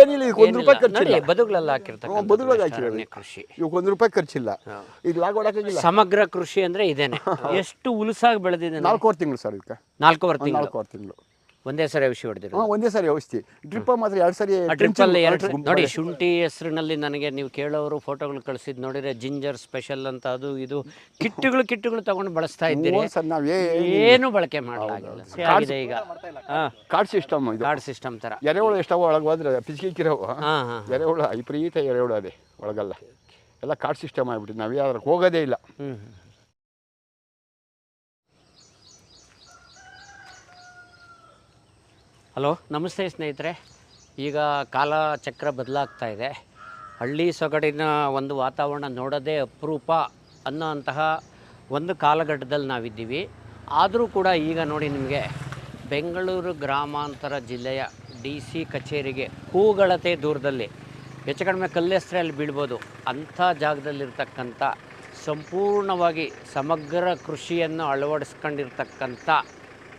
ಏನಿಲ್ಲ, ಈಗ ₹1 ಖರ್ಚಿಲ್ಲ. ಬದುಗಳೆಲ್ಲ ಹಾಕಿರ್ತಾರೆ, ಬದುಗಳಾಗಿ ಹಾಕಿರೋದು ಕೃಷಿ. ಇವಾಗ ₹1 ಖರ್ಚಿಲ್ಲ. ಈಗ ಲಾಗೋಡಕ್ಕಾಗಿಲ್ಲ. ಸಮಗ್ರ ಕೃಷಿ ಅಂದ್ರೆ ಇದೇನೆ. ಎಷ್ಟು ಉಲಸಾಗಿ ಬೆಳೆದಿದೆ? 4 ತಿಂಗಳು ಸರ್. ಇದಕ್ಕೆ 4 ತಿಂಗಳು. 4 ತಿಂಗಳು ಒಂದೇ ಸರಿ ಔಷಧಿ ಹೊಡೆದಿರೋದು? ಒಂದೇ ಸಾರಿ ಔಷಧಿ. ಡ್ರಿಪ್ ಮಾತ್ರ 2 ಸಾರಿ. ಡ್ರಿಪ್ಪಲ್ಲಿ 2 ನೋಡಿ. ಶುಂಠಿ ಹೆಸರಿನಲ್ಲಿ ನನಗೆ ನೀವು ಕೇಳೋರು ಫೋಟೋಗಳು ಕಳಿಸಿದ್ ನೋಡಿದ್ರೆ ಜಿಂಜರ್ ಸ್ಪೆಷಲ್ ಅಂತ ಅದು ಇದು ಕಿಟ್ಟುಗಳು ತಗೊಂಡು ಬಳಸ್ತಾ ಇದ್ದೀರಿ. ಏನು ಬಳಕೆ ಮಾಡಲಾಗಿಲ್ಲ. ಈಗ ಕಾರ್ಡ್ ಸಿಸ್ಟಮ್, ಕಾರ್ಡ್ ಸಿಸ್ಟಮ್ ತರ. ಎರೆಹುಳು ಎಷ್ಟವ ಒಳಗೆ ಹೋದ್ರೆ ಪಿಚ್ಕಿಕ್ಕಿರವು ಎರೆಹುಳು ವಿಪರೀತ ಎರೆಹುಳು ಅದೇ ಒಳಗಲ್ಲ. ಎಲ್ಲ ಕಾರ್ಡ್ ಸಿಸ್ಟಮ್ ಆಗ್ಬಿಟ್ಟು ನಾವು ಯಾವ್ದಕ್ಕೆ ಹೋಗೋದೇ ಇಲ್ಲ. ಹಲೋ, ನಮಸ್ತೆ ಸ್ನೇಹಿತರೆ. ಈಗ ಕಾಲಚಕ್ರ ಬದಲಾಗ್ತಾ ಇದೆ. ಹಳ್ಳಿ ಸೊಗಡಿನ ಒಂದು ವಾತಾವರಣ ನೋಡೋದೇ ಅಪರೂಪ ಅನ್ನೋ ಅಂತಹ ಒಂದು ಕಾಲಘಟ್ಟದಲ್ಲಿ ನಾವಿದ್ದೀವಿ. ಆದರೂ ಕೂಡ ಈಗ ನೋಡಿ, ನಿಮಗೆ ಬೆಂಗಳೂರು ಗ್ರಾಮಾಂತರ ಜಿಲ್ಲೆಯ DC ಕಚೇರಿಗೆ ಹೂಗಳತೆ ದೂರದಲ್ಲಿ, ಹೆಚ್ಚು ಕಡಿಮೆ ಕಲ್ಲೆಸ್ತ್ರೆ ಅಲ್ಲಿ ಬೀಳ್ಬೋದು, ಅಂಥ ಜಾಗದಲ್ಲಿರ್ತಕ್ಕಂಥ ಸಂಪೂರ್ಣವಾಗಿ ಸಮಗ್ರ ಕೃಷಿಯನ್ನು ಅಳವಡಿಸ್ಕೊಂಡಿರ್ತಕ್ಕಂಥ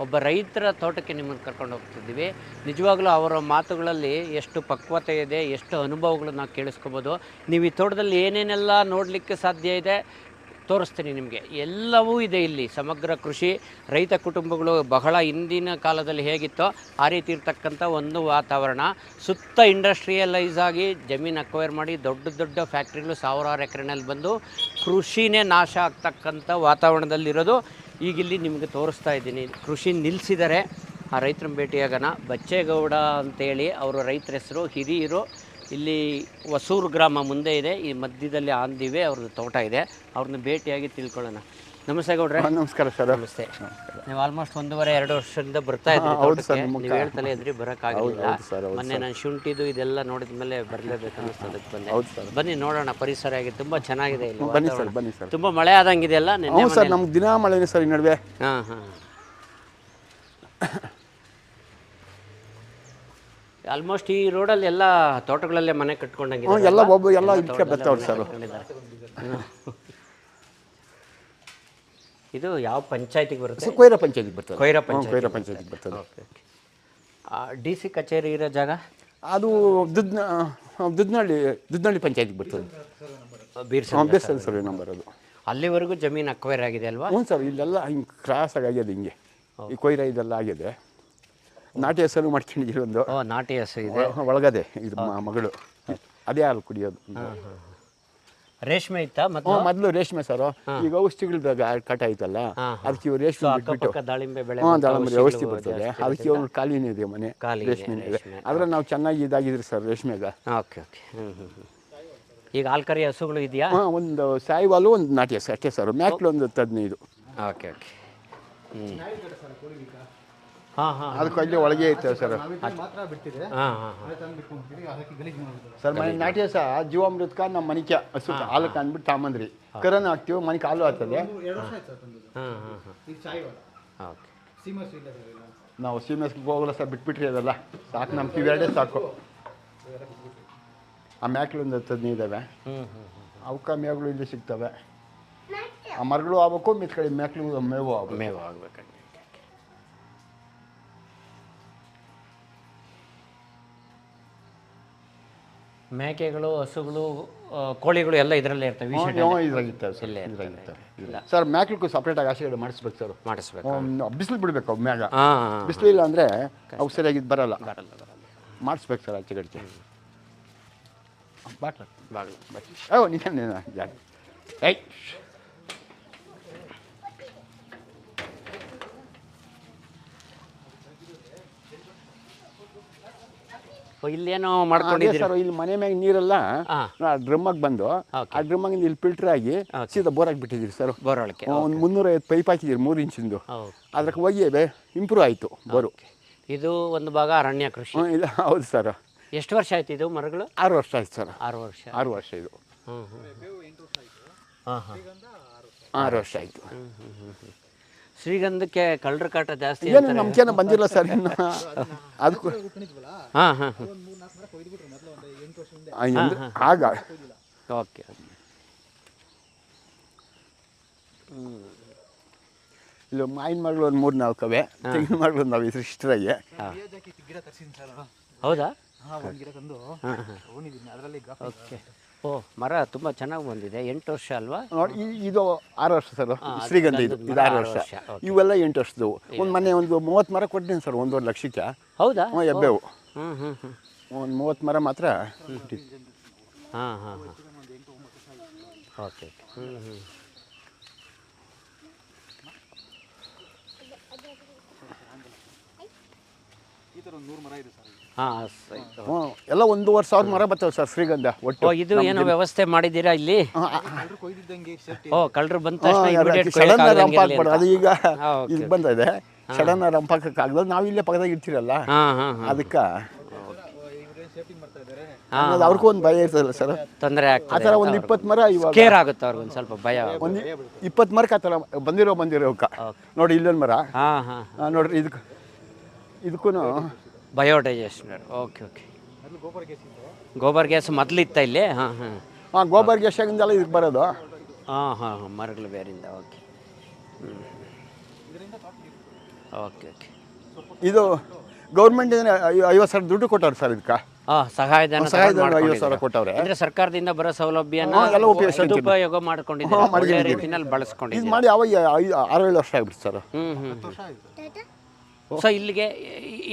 ಒಬ್ಬ ರೈತರ ತೋಟಕ್ಕೆ ನಿಮ್ಮನ್ನು ಕರ್ಕೊಂಡು ಹೋಗ್ತಿದ್ದೀವಿ. ನಿಜವಾಗ್ಲೂ ಅವರ ಮಾತುಗಳಲ್ಲಿ ಎಷ್ಟು ಪಕ್ವತೆ ಇದೆ, ಎಷ್ಟು ಅನುಭವಗಳು ನಾವು ಕೇಳಿಸ್ಕೋಬೋದು. ನೀವು ಈ ತೋಟದಲ್ಲಿ ಏನೇನೆಲ್ಲ ನೋಡಲಿಕ್ಕೆ ಸಾಧ್ಯ ಇದೆ ತೋರಿಸ್ತೀನಿ ನಿಮಗೆ. ಎಲ್ಲವೂ ಇದೆ ಇಲ್ಲಿ. ಸಮಗ್ರ ಕೃಷಿ, ರೈತ ಕುಟುಂಬಗಳು ಬಹಳ ಹಿಂದಿನ ಕಾಲದಲ್ಲಿ ಹೇಗಿತ್ತೋ ಆ ರೀತಿ ಇರ್ತಕ್ಕಂಥ ಒಂದು ವಾತಾವರಣ. ಸುತ್ತ ಇಂಡಸ್ಟ್ರಿಯಲೈಸ್ ಆಗಿ ಜಮೀನು ಅಕ್ವೈರ್ ಮಾಡಿ ದೊಡ್ಡ ಫ್ಯಾಕ್ಟ್ರಿಗಳು ಸಾವಿರಾರು ಎಕರೆನಲ್ಲಿ ಬಂದು ಕೃಷಿನೇ ನಾಶ ಆಗ್ತಕ್ಕಂಥ ವಾತಾವರಣದಲ್ಲಿರೋದು. ಈಗಿಲ್ಲಿ ನಿಮಗೆ ತೋರಿಸ್ತಾ ಇದ್ದೀನಿ. ಕೃಷಿ ನಿಲ್ಲಿಸಿದರೆ ಆ ರೈತರನ್ನ ಭೇಟಿಯಾಗೋಣ. ಬಚ್ಚೇಗೌಡ ಅಂತೇಳಿ ಅವರು ರೈತರ ಹೆಸರು. ಹಿರಿಯರು. ಇಲ್ಲಿ ಹೊಸೂರು ಗ್ರಾಮ ಮುಂದೆ ಇದೆ, ಈ ಮಧ್ಯದಲ್ಲಿ ಆಂದಿವೆ ಅವ್ರದ್ದು ತೋಟ ಇದೆ. ಅವ್ರನ್ನ ಭೇಟಿಯಾಗಿ ತಿಳ್ಕೊಳ್ಳೋಣ. ನಮಸ್ತೆ ಗೌಡ್ರೆ. ನಮಸ್ಕಾರ ಸರ್. ನಮಸ್ತೆ. ನೀವು ಆಲ್ಮೋಸ್ಟ್ 1.5-2 ವರ್ಷದಿಂದ ಬರ್ತಾ ಇದ್ದೀರಿ. ನೀವು ಹೇಳ್ತಲೇ ಇದ್ರಿ, ಬರೋಕ್ಕಾಗಲಿಲ್ಲ. ಮೊನ್ನೆ ನಾನು ಶುಂಠಿದು ಇದೆಲ್ಲ ನೋಡಿದ ಮೇಲೆ ಬರಲೇಬೇಕು ಅನ್ನಿಸ್ತದಕ್ಕೆ ಬಂದೆ. ಬನ್ನಿ ನೋಡೋಣ. ಪರಿಸರ ಆಗಿ ತುಂಬ ಚೆನ್ನಾಗಿದೆ ಇಲ್ಲಿ. ಬನ್ನಿ ಸರ್. ತುಂಬ ಮಳೆ ಆದಂಗಿದೆ ಅಲ್ಲ? ಸರ್ ನಮ್ಗೆ ದಿನ ಮಳೆನೇ ಸರ್ ಈ ನಡುವೆ. ಆಲ್ಮೋಸ್ಟ್ ಈ ರೋಡಲ್ಲಿ ಎಲ್ಲ ತೋಟಗಳಲ್ಲೇ ಮನೆ ಕಟ್ಕೊಂಡಂಗಿದೆ. ಎಲ್ಲ ಇದಕ್ಕೆ ಬರ್ತಾವ್ರಿ ಸರ್. ಇದು ಯಾವ ಪಂಚಾಯತಿಗೆ ಬರುತ್ತೆ? ಕೊಯ್ರ ಪಂಚಾಯತಿಗೆ ಬರ್ತದೆ. ಕೊಯ್ರ ಪಂಚಾಯತಿಗೆ ಬರ್ತದೆ. DC ಕಚೇರಿ ಇರೋ ಜಾಗ ಅದು ದುದ್ನಳ್ಳಿ ಪಂಚಾಯತಿಗೆ ಬರ್ತದೆ. ಬೀರ್ಸನ್ ಸರ್ವೆ ನಂಬರ್ ಅದು. ಅಲ್ಲಿವರೆಗೂ ಜಮೀನು ಅಕ್ವೈರ್ ಆಗಿದೆ ಅಲ್ವಾ? ಹ್ಞೂ ಸರ್. ಇಲ್ಲೆಲ್ಲ ಹಿಂಗೆ ಕ್ರಾಸಾಗಿ ಆಗ್ಯದ. ಹಿಂಗೆ ಈ ಕೊಯ್ರ ಇದೆಲ್ಲ ಆಗಿದೆ. ನಾಟಿ ಹಸರು ಮಾಡ್ಕೊಂಡಿದ್ದೀರಿ ಒಂದು. ನಾಟಿ ಹಸು ಇದೆ ಒಳಗದೆ. ಇದು ಮಗಳು ಅದೇ ಹಾಲು ಕುಡಿಯೋದು. ರೇಷ್ಮೆ ಇತ್ತಾ ಮೊದಲು? ರೇಷ್ಮೆ ಸರ್. ಈಗ ಔಷಧಿಗಳ ಕಟ ಆಯ್ತಲ್ಲ, ಅದಕ್ಕೆ ಇವು ರೇಷ್ಮೆ ಬಿಟ್ಬಿಟ್ಟು ದಾಳಿಂಬೆ ಔಷಧಿ ಬರ್ತದೆ. ಅದಕ್ಕೆ ಇವ್ರು ಖಾಲಿನೇ ಇದೆ ಮನೆ. ರೇಷ್ಮೆ ಇದೆ. ಆದ್ರೆ ನಾವು ಚೆನ್ನಾಗಿ ಇದಾಗಿದ್ರಿ ಸರ್ ರೇಷ್ಮೆಗ. ಓಕೆ. ಈಗ ಹಾಲ್ಕರಿ ಹಸುಗಳು ಇದೆಯಾ? ಒಂದು ಸಾಯಿವಾಲು, ಒಂದು ನಾಟಿ ಹಸು ಅಷ್ಟೇ ಸರ್. ಮ್ಯಾಕ್ಲು ಒಂದು 15. ಓಕೆ. ಅದಕ್ಕೆ ಅಲ್ಲಿ ಒಳಗೆ ಐತೆ ಸರ್. ಸರ್ ಮನೆ ನಾಟಿ ಹಸ ಜೀವಾಮೃತಕ ನಮ್ಮ ಮನಿಕೆ ಹಸು ಹಾಲಕ್ಕೆ ಅಂದ್ಬಿಟ್ಟು ತಾಂಬಂದ್ರಿ. ಕರನ ಹಾಕ್ತೀವಿ, ಮನೆಗೆ ಹಾಲು ಆಗ್ತದೆ. ನಾವು ಸೀಮೆಸ್ಗೆ ಹೋಗಲ್ಲ ಸರ್, ಬಿಟ್ಬಿಟ್ರಿ ಅದೆಲ್ಲ ಸಾಕು. ನಮ್ಗೆ ಇವೆರಡೇ ಸಾಕು. ಆ ಮ್ಯಾಕ್ಳು ಒಂದು 15 ಇದ್ದಾವೆ. ಅವಕ್ಕೆ ಮೇವುಗಳು ಇಲ್ಲಿ ಸಿಗ್ತವೆ. ಆ ಮರಗಳು ಆಗ್ಬೇಕು, ಮಿತ್ ಕಡೆ ಮ್ಯಾಕ್ಳು ಮೇವು ಆಗ್ಬೇಕು. ಮೇಕೆಗಳು, ಹಸುಗಳು, ಕೋಳಿಗಳು ಎಲ್ಲ ಇದರಲ್ಲೇ ಇರ್ತವೆ. ಸರ್ ಮ್ಯಾಕ್ಲಿಗೂ ಸಪ್ರೇಟಾಗಿ ಆಸೆಗಳು ಮಾಡಿಸ್ಬೇಕು ಸರ್. ಬಿಸಿಲು ಬಿಡಬೇಕು ಅವು ಮ್ಯಾಗ. ಬಿಸಿಲು ಇಲ್ಲ ಅಂದರೆ ಅವು ಸರಿಯಾಗಿದ್ದು ಬರಲ್ಲ. ಮಾಡಿಸ್ಬೇಕು ಸರ್ ಆಚೆ ಕಡೆ. ಇಲ್ಲೇನೋ ಮಾಡ್ಕೊಂಡಿದ್ದೀರಿ ಸರ್? ಇಲ್ಲಿ ಮನೆ ಮ್ಯಾಗ ನೀರೆಲ್ಲ ಡ್ರಮ್ಮಾಗಿ ಬಂದು ಆ ಡ್ರಮ್ಮಾಗಿಂದ ಇಲ್ಲಿ ಫಿಲ್ಟರ್ ಆಗಿ ಸೀದಾ ಬೋರ್ ಆಗಿಬಿಟ್ಟಿದ್ದೀರಿ ಸರ್. ಬೋರ್ ಒಳಗೆ ಒಂದು 350 ಪೈಪ್ ಹಾಕಿದ್ದೀರಿ 3 ಇಂಚಿಂದು. ಅದಕ್ಕೆ ಹೋಗಿ ಇಂಪ್ರೂವ್ ಆಯಿತು ಬೋರು. ಇದು ಒಂದು ಭಾಗ ಅರಣ್ಯ ಕೃಷಿ. ಇಲ್ಲ, ಹೌದು ಸರ್. ಎಷ್ಟು ವರ್ಷ ಆಯ್ತು ಇದು ಮರಗಳು? 6 ವರ್ಷ ಆಯ್ತು ಸರ್. 6 ವರ್ಷ ಇದು. 6 ವರ್ಷ ಆಯಿತು. ಶ್ರೀಗಂಧಕ್ಕೆ ಕಳ್ಳರ ಕಾಟ ಜಾಸ್ತಿ. ಏನು ನಮ್ಗೇನು ಬಂದಿಲ್ಲ ಸರ್ ಇನ್ನು. ಅದಕ್ಕೂ ಆಗ ಓಕೆ. ಇಲ್ಲ ಮಾವಿನ ಮರಗಳು ಒಂದು 3-4 ತೆಂಗಿನ ಮರಗಳು ನಾವು ಇಷ್ಟರಾಗಿ ಹೌದಾ? ಒಂದು ಗಿಡ ತಂದು ಹಾಂ ಹಾಂ ಹೂನಿದ್ದೀನಿ ಅದರಲ್ಲಿ ಓಕೆ. ಓ, ಮರ ತುಂಬ ಚೆನ್ನಾಗಿ ಬಂದಿದೆ. 8 ವರ್ಷ ಅಲ್ವಾ? ನೋಡಿ ಇದು 6 ವರ್ಷ ಸರ್, ಶ್ರೀಗಂಧ ಇದು ಗಂಧದ ಮರ 6 6 ವರ್ಷ. ವರ್ಷ. ಓಕೆ. ಇವೆಲ್ಲ 8 ವರ್ಷದವು. ಒಂದು ಮನೆ ಒಂದು 30 ಮರ ಕೊಟ್ಟಿದ್ದೀನಿ ಸರ್, 1.5 ಲಕ್ಷಕ್ಕೆ. ಹೌದಾ? ಎಬ್ಬೇವು ಹ್ಞೂ ಹ್ಞೂ ಹ್ಞೂ ಒಂದು 30 ಮರ ಮಾತ್ರ. ಹಾಂ ಹಾಂ ಹಾಂ ಓಕೆ. ಹ್ಞೂ ಹ್ಞೂ ಈ ಥರ ಒಂದು 100 ಮರ ಇದೆ ಸರ್. ಹಾಂ ಸರಿ. ಎಲ್ಲ 1,500 ಮರ ಬರ್ತವೆ ಸರ್ ಶ್ರೀಗಂಧ ಒಟ್ಟು. ಓ, ಇದು ಏನೋ ವ್ಯವಸ್ಥೆ ಮಾಡಿದ್ದೀರಾ ಇಲ್ಲಿ? ಎಲ್ಲರೂ ಕೊಯ್ದಿದ್ದಂಗೆ ಸೇಫ್ಟಿ. ಓ, ಕಳ್ಳರು ಬಂದ ತಕ್ಷಣ immediate ಸಡನ್ ಕೊಯ್ಯಕ್ಕಾಗದಂಗೆ ರಂಪ್ ಇರ್ಲಿ ಹಾಕ್ಬಾರ್ದು, ಅಂತ. ಅದು ಈಗ ಓಕೆ. ಇದು ಬಂದಿದೆ. ಸಡನ್ ರಂಪ್ ಹಾಕಕ್ಕಾಗಲ್ಲ, ನಾವು ಇಲ್ಲೇ ಪಕ್ಕದಾಗ ಇರ್ತೀರಲ್ಲ, ಹಾಂ ಹಾಂ ಹಾಂ ಅದಕ್ಕೆ ಇವ್ರೇನು ಸೇಫ್ಟಿ ಮಾಡ್ತಾ ಇದ್ದಾರೆ. ಅನ್ನೋದು ಅವ್ರಿಗೂ ಒಂದು ಭಯ ಇರ್ತದಲ್ಲ ಸರ್. ತೊಂದರೆ ಆ ಆಗ್ತದೆ. ಥರ ಒಂದು 20 ಮರ ಇವಾಗ ಕೇರ್ ಆಗುತ್ತೆ ಅವ್ರಿಗೊಂದು ಸ್ವಲ್ಪ ಭಯ. ಒಂದು 20 ಮರಕ್ಕೆ ಆ ಥರ ಬಂದಿರೋಕ್ಕ. ನೋಡಿ ಇಲ್ಲೊಂದು ಮರ. ಹಾಂ ಹಾಂ ನೋಡ್ರಿ ಇದಕ್ಕೂ ಬಯೋಡೈಜೆಸ್ಟರ್. Okay okay. ಅಲ್ಲಿ ಗೋಬರ್ ಗ್ಯಾಸ್ ಇತ್ತು. ಗೋಬರ್ ಗ್ಯಾಸ್ ಮೊದಲಿತ್ತ ಇಲ್ಲಿ? ಹಾಂ ಹಾಂ ಗೋಬರ್ ಗ್ಯಾಸ್ಗಿಂದೆಲ್ಲ ಇದಕ್ಕೆ ಬರೋದು. ಹಾಂ ಹಾಂ ಹಾಂ ಮರಗಳು ಬೇರಿಂದ. ಓಕೆ. ಇದರಿಂದ ಓಕೆ ಓಕೆ. ಇದು ಗೌರ್ಮೆಂಟ್ 50,000 ದುಡ್ಡು ಕೊಟ್ಟವ್ರು ಸರ್ ಇದಕ್ಕೆ. ಹಾಂ, ಸಹಾಯಧನ 50,000 ಕೊಟ್ಟವ್ರೆ. ಅಂದರೆ ಸರ್ಕಾರದಿಂದ ಬರೋ ಸೌಲಭ್ಯನ ಎಲ್ಲ ಉಪಯೋಗಿಸ್ಕೊಂತೀನಿ. ಸದುಪಯೋಗ ಮಾಡ್ಕೊಂಡಿದ್ದೀರಾ, ಒಳ್ಳೆ ರೀತಿನಲ್ಲಿ ಇದು ಬಳಸ್ಕೊಂಡಿದ್ದೀರಾ. ಮಾಡಿ ಅವಾಗ 6-7 ವರ್ಷ ಆಗ್ಬಿಡ್ತು ಸರ್. ಹ್ಞೂ ಹ್ಞೂ. 10 ವರ್ಷ ಆಯಿತು. ಸೊ ಇಲ್ಲಿಗೆ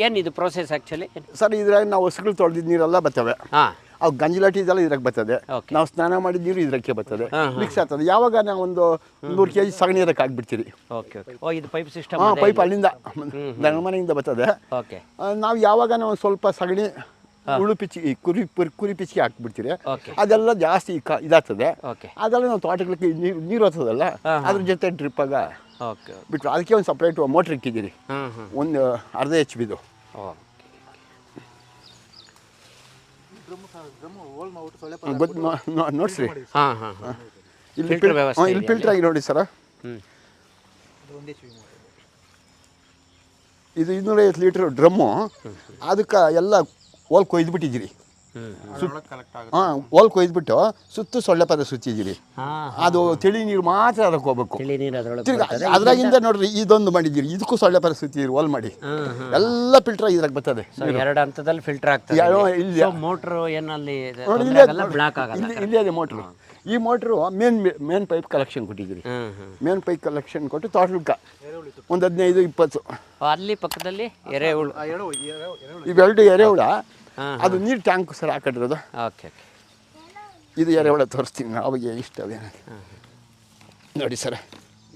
ಏನಿದು ಪ್ರೋಸೆಸ್ ಆ್ಯಕ್ಚುಲಿ? ಸರ್ ಇದ್ರಾಗ ನಾವು ಹಸುಗಳು ತೊಳೆದಿದ್ದ ನೀರೆಲ್ಲ ಬರ್ತವೆ. ಹಾಂ ಅವು ಗಂಜಲಾಟಿ ಇದೆಲ್ಲ ಇದ್ರಾಗ ಬರ್ತದೆ. ಓಕೆ. ನಾವು ಸ್ನಾನ ಮಾಡಿದ ನೀರು ಇದಕ್ಕೆ ಬರ್ತದೆ, ಹಾಂ, ಹಾಂ. ಮಿಕ್ಸ್ ಆಗ್ತದೆ. ಯಾವಾಗ ನಾವು ಒಂದು 100 kg ಸಗಣಿ ಇದಕ್ಕೆ ಹಾಕ್ಬಿಡ್ತೀರಿ. Okay okay. ಓ, ಇದು ಪೈಪ್ ಸಿಸ್ಟಮ್? ಹಾಂ, ಪೈಪ್ ಅಲ್ಲಿಂದ ನನ್ನ ಮನೆಯಿಂದ ಬರ್ತದೆ. ಓಕೆ ನಾವು ಯಾವಾಗ ನಾವು ಸ್ವಲ್ಪ ಸಗಣಿ ಉಳು ಪಿಚ್ಚಿ ಕುರಿ ಪಿಚ್ಚಿಗೆ ಹಾಕ್ಬಿಡ್ತೀರಿ, ಓಕೆ ಅದೆಲ್ಲ ಜಾಸ್ತಿ ಇದಾಗ್ತದೆ. ಓಕೆ ಅದೆಲ್ಲ ನಾವು ತೋಟಗಳಿಗೆ ನೀರು ಹೋಗ್ತದಲ್ಲ, ಅದ್ರ ಜೊತೆ ಡ್ರಿಪ್ಪಾಗ ಓಕೆ. ಬಿಟ್ಟು ಅದಕ್ಕೆ ಒಂದು ಸಪ್ರೇಟ್ ಮೋಟ್ರ್ ಇಕ್ಕಿದ್ದೀರಿ, ಹಾಂ ಹಾಂ ಒಂದು 1/2 HP. ಓಕೆ. ಡ್ರಮ್ಮು ಹೋಲ್ ಮಾಡ್ಬಿಟ್ಟು ಸೊಳ್ಳೆ ನೋಡ್ಸ್ರಿ, ಹಾಂ ಹಾಂ ಹಾಂ. ಇಲ್ಲಿ ಫಿಲ್ಟರ್ ವ್ಯವಸ್ಥೆ ಇಲ್ಲಿ ಫಿಲ್ಟರ್ ಆಗಿ ನೋಡಿ ಸರ್. ಹ್ಞೂ. ಅದು 1 HP ಮೋಟರ್. ಇದು 250 ಲೀಟ್ರ್ ಡ್ರಮ್ಮು. ಅದಕ್ಕೆ ಎಲ್ಲ ಹೋಲ್ ಕೊಯ್ದುಬಿಟ್ಟಿದ್ದೀರಿ. ಅದರೊಳಗೆ ಕಲೆಕ್ಟ್ ಆಗುತ್ತೆ. ಹಾಂ, ಹೋಲ್ ಕೊಯ್ದುಬಿಟ್ಟು ಸುತ್ತು ಸೊಳ್ಳೆ ಪದ ಸುತ್ತಿದ್ದೀರಿ. ಹಾಂ, ಅದು ತಿಳಿ ನೀರು ಮಾತ್ರ ಅದಕ್ಕೆ ಹೋಗ್ಬೇಕು. ತಿಳಿ ನೀರು ಅದರೊಳಗೆ ತಿರ್ಗಿ ಬರ್ತದೆ. ಅದ್ರಾಗಿಂದ ನೋಡ್ರಿ ಇದೊಂದು ಮಾಡಿದ್ದೀರಿ, ಇದಕ್ಕೂ ಸೊಳ್ಳೆ ಪದ ಸುತ್ತಿದ್ದೀರಿ ಹೋಲ್ ಮಾಡಿ. ಹಾಂ ಹಾಂ. ಎಲ್ಲ ಫಿಲ್ಟರ್ ಇದ್ರಾಗ ಬರ್ತದೆ. ಸೊ 2 ಹಂತದಲ್ಲಿ ಫಿಲ್ಟರ್ ಆಗ್ತದೆ. ಇಲ್ಲಿ ಸೊ ಮೋಟ್ರು ಏನಲ್ಲಿ ನೋಡಿ, ಬ್ಲಾಕ್ ಆಗಲ್ಲ. ಇಲ್ಲಿ ಇದೆ ಮೋಟ್ರು. ಈ ಮೋಟ್ರು ಮೇನ್ ಪೈಪ್ ಕಲೆಕ್ಷನ್ ಕೊಟ್ಟಿದ್ದೀರಿ. ಹ್ಞೂ ಹ್ಞೂ. ಮೇನ್ ಪೈಪ್ ಕಲೆಕ್ಷನ್ ಕೊಟ್ಟು ತೋಟಕ್ಕೆ ಒಂದು 15-20. ಅಲ್ಲಿ ಪಕ್ಕದಲ್ಲಿ ಎರೆಹುಳು. ಇವೆರಡು ಎರೆಹುಳ. ಹಾಂ ಅದು ನೀರು ಟ್ಯಾಂಕ್ ಸರ್ ಹಾಕಿರೋದು. Okay okay. ಇದು ಎರೆಹುಳ ತೋರಿಸ್ತೀನಿ ಅವಾಗ ಇಷ್ಟವೇ ನೋಡಿ ಸರ್.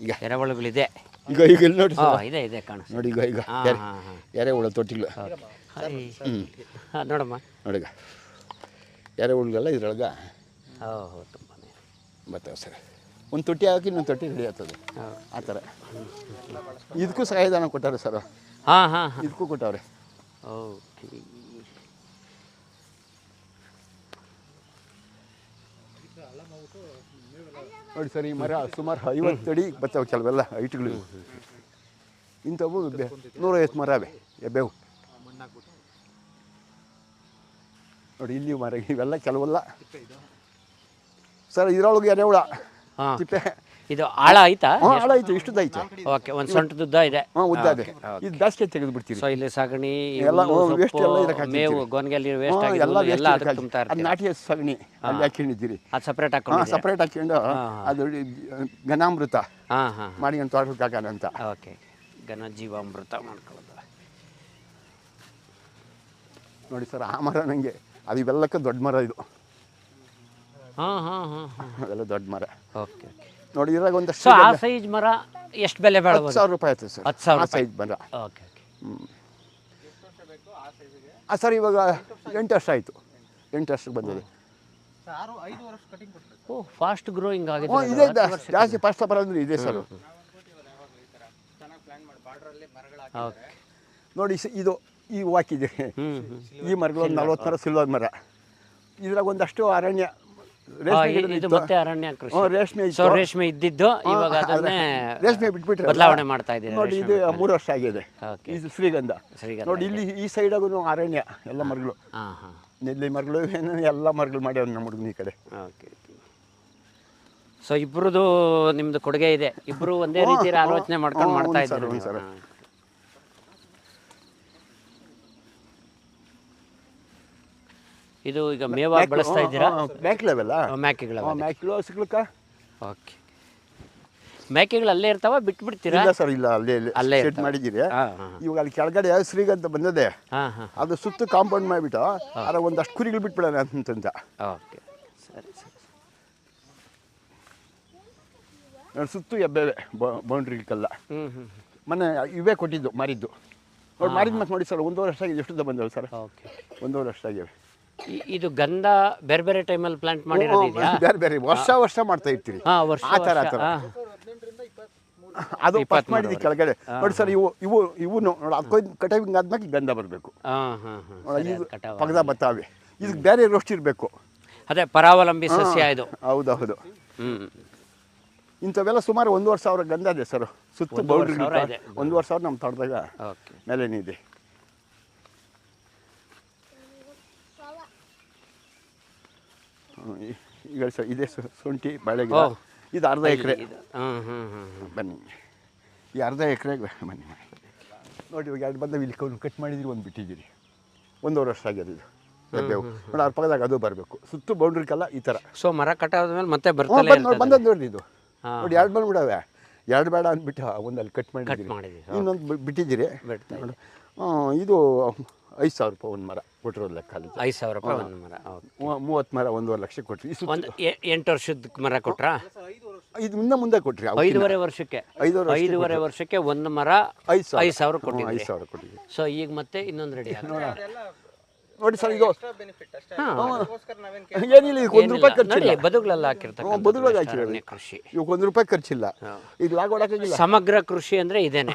ಈಗ ಎರೆಹುಳುಗಳಿದೆ. ಈಗ ಇಲ್ಲಿ ನೋಡಿ ಹಾಂ, ಸರ್, ಇದೆ ಇದೆ ಕಾಣಿಸ್ತು. ನೋಡಿ ಈಗ ಹಾಂ ಹಾಂ ಹಾಂ. ಎರೆಹುಳ ತೊಟ್ಟಿಗಳು. ಹಾಂ, ನೋಡಮ್ಮ. ನೋಡಿಗ ಎರೆಹುಳುಗೆಲ್ಲ ಇದ್ರೊಳಗೆ ಓಹೋ, ತುಂಬಾ ಬರ್ತವೆ ಸರ್. ಒಂದು ತೊಟ್ಟಿ ಹಾಕಿ ಇನ್ನೊಂದು ತೊಟ್ಟಿ ರೆಡಿ ಆಗ್ತದೆ. ಆ ಥರ ಇದಕ್ಕೂ ಸಹಾಯಧನ ಕೊಟ್ಟಾರೆ ಸರ್. ಹಾಂ ಹಾಂ ಹಾಂ. ಇದಕ್ಕೂ ಕೊಟ್ಟವ್ರೆ. ಓಕೆ. ನೋಡಿ ಸರ್, ಈ ಮರ ಸುಮಾರು 50 ಅಡಿ ಬರ್ತವೆ, ಕೆಲವೆಲ್ಲ ಹೈಟ್ಗಳು. ಇಂಥವು 150 ಮರ ಅವೆ ಎಬ್ಬೇವು. ನೋಡಿ ಇಲ್ಲಿ ಮರ ಇವೆಲ್ಲ ಕೆಲವೆಲ್ಲ ಸರ್. ಇದರೊಳಗೆ ಎರೆಹುಳ ಹಾಂ. ತಿಪ್ಪೆ ಇದು ಆಳ ಆಯ್ತಾ? ಆಳ ಐತೆ, ಇಷ್ಟುದೈತೆ. ಓಕೆ, ಒಂದು ಸೊಂಟದ ಉದ್ದ ಇದೆ. ಹಾಂ, ಉದ್ದ ಇದೆ. ಇದು ಬೇಸಿಗೆ ತೆಗೆದು ಬಿಡ್ತೀವಿ. ಸೊ ಇಲ್ಲಿ ಸಗಣಿ, ಎಲ್ಲ ಹುಲ್ಲು, ವೇಸ್ಟ್ ಸೊಪ್ಪು, ಎಲ್ಲ ಇದಕ್ಕೆ ಹಾಕ್ತಿರ್ತೀವಿ. ಮೇವು, ಗೋನ್ಗೆಲ್ಲಿ ವೇಸ್ಟ್ ಆಗಿ ಎಲ್ಲ ಎಲ್ಲ ಅದಕ್ಕೆ ತುಂಬ್ತಾ ಅದು ಇರ್ತೀವಿ. ನಾಟಿ ಸಗಣಿ ಅಲ್ಲಿ ಹಾಕೊಂಡಿದ್ದೀರಿ. ಅದು ಸಪ್ರೇಟ್ ಹಾಂ, ಹಾಕೊಂಡು. ಸಪ್ರೇಟ್ ಹಾಕ್ಕೊಂಡು ಅದು ಘನಾಮೃತ ಹಾಂ ಹಾಂ. ಮಾಡಿ ಒಂದು ತೋಟಕ್ಕೆ ಹಾಕೋಣ ಅಂತ. ಓಕೆ, ಘನ ಜೀವಾಮೃತ ಮಾಡ್ಕೊಳ್ಳೋದು. ನೋಡಿ ಸರ್, ಆ ಮರ ನನಗೆ ಅದು ಇವೆಲ್ಲಕ್ಕೂ ದೊಡ್ಡ ಮರ ಇದು. ಹಾಂ ಹಾಂ ಹಾಂ ಹಾಂ. ಅವೆಲ್ಲ ದೊಡ್ಡ ಮರ. Okay okay. ನೋಡಿ ಇದ್ರಾಗ ಸೊ ಒಂದಷ್ಟು ಆ ಸೈಜ್ ಮರ ಎಷ್ಟು ಬೆಲೆ ಬಾಳ್ಬೋದು? 10,000 ರೂಪಾಯಿ ಆಯ್ತು ಸರ್. 10,000 ಆ ಸೈಜ್ ಮರ. Okay okay. ಸರ್ ಇವಾಗ 8 ವರ್ಷ ಆಯಿತು. 8 ವರ್ಷಕ್ಕೆ ಬಂದಿದೆ. 5 ವರ್ಷ ಕಟಿಂಗ್ ಕೊಟ್ಟರು. ಓ, ಫಾಸ್ಟ್ ಗ್ರೋಯಿಂಗ್ ಆಗಿದೆ. ಹ್ಞೂ, ಇದೆ ಜಾಸ್ತಿ ಫಸ್ಟ್ ಬರೋದ್ರೆ ಇದೆ ಸರ್. ಓಕೆ. ನೋಡಿ ಇದು ಈ ಹಾಕಿದೆ. ಈ ಮರಗಳು ಒಂದು 40 ಮರ ಸಿಲ್ವರ್ ಮರ. ಇದ್ರಾಗ ಒಂದಷ್ಟು ಅರಣ್ಯ ರೇಷ್ಮೆ ಗಿಡ ಇದು ಇತ್ತು. ಮತ್ತೆ ಅರಣ್ಯ ಕೃಷಿ. ರೇಷ್ಮೆ ಸೊ ಇತ್ತು. ರೇಷ್ಮೆ ಇದ್ದಿದ್ದು ಇವಾಗ ಅದನ್ನೇ ರೇಷ್ಮೆ ಬಿಟ್ಬಿಟ್ರೆ ಬದಲಾವಣೆ ಮಾಡ್ತಾ ಇದ್ದೀರಿ. ನೋಡಿ ಇದು 3 ವರ್ಷ ಆಗಿದೆ. ಓಕೆ. ಇದು ಶ್ರೀಗಂಧ. ಶ್ರೀಗಂಧ ನೋಡಿ ಇಲ್ಲಿ ಈ ಸೈಡಾಗೂ ಅರಣ್ಯ ಎಲ್ಲ ಮರಗಳು, ಹಾಂ ಹಾಂ. ನೆಲ್ಲಿ ಮರಗಳು ಏನೇನು ಎಲ್ಲ ಮರಗಳು ಮಾಡ್ಯಾವ ನಮ್ಮ ಹುಡುಗನ ಈ ಕಡೆ. Okay okay. ಸೊ ಇಬ್ಬರದು ನಿಮ್ದು ಕೊಡುಗೆ ಇದೆ. ಇಬ್ಬರು ಒಂದೇ ರೀತಿಯ ಆಲೋಚನೆ ಮಾಡ್ಕೊಂಡು ಮಾಡ್ತಾ ಇದ್ದೀರಿ. ಇದು ಈಗ ಮೇವಾಗಿ ಬಳಸ್ತಾ ಇದ್ದೀರಾ? ಮೇಕೆಗಳವೆಲ್ಲ ಮೇಕೆಗಳ ಮೇಕೆಗಳು ಹಸುಗಳಕ್ಕ ಓಕೆ. ಮೇಕೆಗಳು ಅಲ್ಲೇ ಇರ್ತಾವ ಬಿಟ್ಬಿಡ್ತೀರಾ? ಇಲ್ಲ ಸರ್, ಇಲ್ಲ ಅಲ್ಲೇ ಅಲ್ಲೇ ಸೆಟ್ ಮಾಡಿದ್ದೀರಿ. ಹಾಂ ಹಾಂ ಇವಾಗ ಅಲ್ಲಿ ಕೆಳಗಡೆ ಶ್ರೀಗಂತ ಬಂದದೆ, ಹಾಂ ಹಾಂ ಅದು ಸುತ್ತು ಕಾಂಪೌಂಡ್ ಮಾಡಿಬಿಟ್ಟು ಅದ ಒಂದಷ್ಟು ಕುರಿಗಳು ಬಿಟ್ಬಿಡೋಣ ಅಂತಂತ. ಓಕೆ, ಸರಿ ಸರಿ. ಸುತ್ತು ಎಬ್ಬೆವೆ ಬೌಂಡ್ರಿಗೆಲ್ಲ ಹ್ಞೂ ಹ್ಞೂ ಮೊನ್ನೆ ಇವೇ ಕೊಟ್ಟಿದ್ದು ಮಾರಿದ್ದು. ನೋಡಿ ಮಾರಿದ ಮತ್ತೆ ನೋಡಿ ಸರ್, 1.5 ವರ್ಷ ಆಗಿದೆ. ಎಷ್ಟು ಬಂದವು ಸರ್? ಓಕೆ. 1.5 ವರ್ಷ ಆಗಿವೆ. ಇದು ಗಂಧ ಬೇರೆ ಬೇರೆ ಟೈಮಲ್ಲಿ ಪ್ಲಾಂಟ್ ಮಾಡಿರೋದಿದೆಯಾ? ಬೇರೆ ಬೇರೆ ವರ್ಷ ಮಾಡ್ತಾ ಇರ್ತೀರಿ. ಹಾಂ, ವರ್ಷ ಆ ಥರ ಅದು ಫಸ್ಟ್ ಮಾಡಿದ್ದು ಕೆಳಗಡೆ ನೋಡಿ ಸರ್. ಇವು ನೋಡಿ ಅದಕ್ಕೊಂದು ಕಟಾವಿಂಗ್ ಆದ್ಮೇಲೆ ಗಂಧ ಬರಬೇಕು. ಹಾಂ ಹಾಂ ಹಾಂ. ಇದು ಪಗದ ಬತ್ತಾವೆ. ಇದಕ್ಕೆ ಬೇರೆ ರೋಸ್ಟ್ ಇರಬೇಕು. ಅದೇ ಪರಾವಲಂಬಿ ಸಸ್ಯ ಇದು. ಹೌದೌದು. ಹ್ಞೂ. ಇಂಥವೆಲ್ಲ ಸುಮಾರು 1.5 ಗಂಧ ಇದೆ ಸರ್. ಸುತ್ತ ಬೌಂಡ್ರಿ 1.5 ನಮ್ಮ ತೋಟದಾಗ ಓಕೆ. ಮೇಲೇನೇ ಇದೆ. ಈಗ ಸರ್ ಇದೆ ಶುಂಠಿ ಬಾಳೆಗಿಡ. ಇದು ಅರ್ಧ ಎಕರೆ. ಹಾಂ ಹಾಂ ಹಾಂ. ಬನ್ನಿ, ಈ ಅರ್ಧ ಎಕರೆಗೆ ಬನ್ನಿ ನೋಡಿ. ಇವಾಗ 2 ಬಂದವು ಇಲ್ಲಿ ಕಟ್ ಮಾಡಿದಿರಿ, ಒಂದು ಬಿಟ್ಟಿದ್ದೀರಿ. 1.5 ವರ್ಷ ಆಗ್ಯದ ಇದು ಎಬ್ಬೇವು. ನೋಡಿ ಅದ್ರ ಪಕ್ಕದಾಗ ಅದು ಬರಬೇಕು. ಸುತ್ತು ಬೌಂಡ್ರಿಗೆಲ್ಲ ಈ ಥರ. ಸೊ ಮರ ಕಟಾದ್ಮೇಲೆ ಮತ್ತೆ ಬರ್ತಲೇ ಬಂದದ್ದು ನೋಡಿ. ಇದು ನೋಡಿ 2 ಬಂದ್ಬಿಡವೆ. 2 ಬೇಡ ಅಂದ್ಬಿಟ್ಟು ಒಂದಲ್ಲಿ ಕಟ್ ಮಾಡಿದ್ದೀರಿ, ಇನ್ನೊಂದು ಬಿಟ್ಟಿದ್ದೀರಿ. ನೋಡಿ ಇದು 5,000 ರೂಪಾಯಿ ಒಂದು ಮರ ಕೊಟ್ಟಿರೋದು ಲೆಕ್ಕ. 5,000 ರೂಪಾಯಿ ಒಂದು ಮರ. 30 ಮರ 1.5 ಲಕ್ಷ ಕೊಟ್ರಿ. ಒಂದು 8 ವರ್ಷದ ಮರ ಕೊಟ್ರಾ? ಇದು ಮುಂದೆ ಕೊಟ್ರಿ. 5.5 ವರ್ಷಕ್ಕೆ 5.5 ವರ್ಷಕ್ಕೆ ಒಂದು ಮರ 5,000 ಕೊಟ್ಟಿದ್ದೀರಿ. 5,000 ಕೊಟ್ಟಿದ್ದೀರಿ. ಸೊ ಈಗ ಮತ್ತೆ ಇನ್ನೊಂದು ರೆಡಿ ನೋಡಿ ಸರ್. ಇದು ನಾವೇನು ಏನಿಲ್ಲ, ಇದಕ್ಕೆ 1 ರೂಪಾಯಿ ಖರ್ಚಿಲ್ಲ. ಬದುಗಳೆಲ್ಲ ಹಾಕಿರ್ತಾರೆ. ಬದುಗಳಾಗಿ ಹಾಕಿರೋದು ಕೃಷಿ. ಇವಾಗ 1 ರೂಪಾಯಿ ಖರ್ಚಿಲ್ಲ. ಈಗ ಲಾಗ್ ಹೊಡಕ್ಕಾಗಿಲ್ಲ. ಸಮಗ್ರ ಕೃಷಿ ಅಂದ್ರೆ ಇದೇನೆ.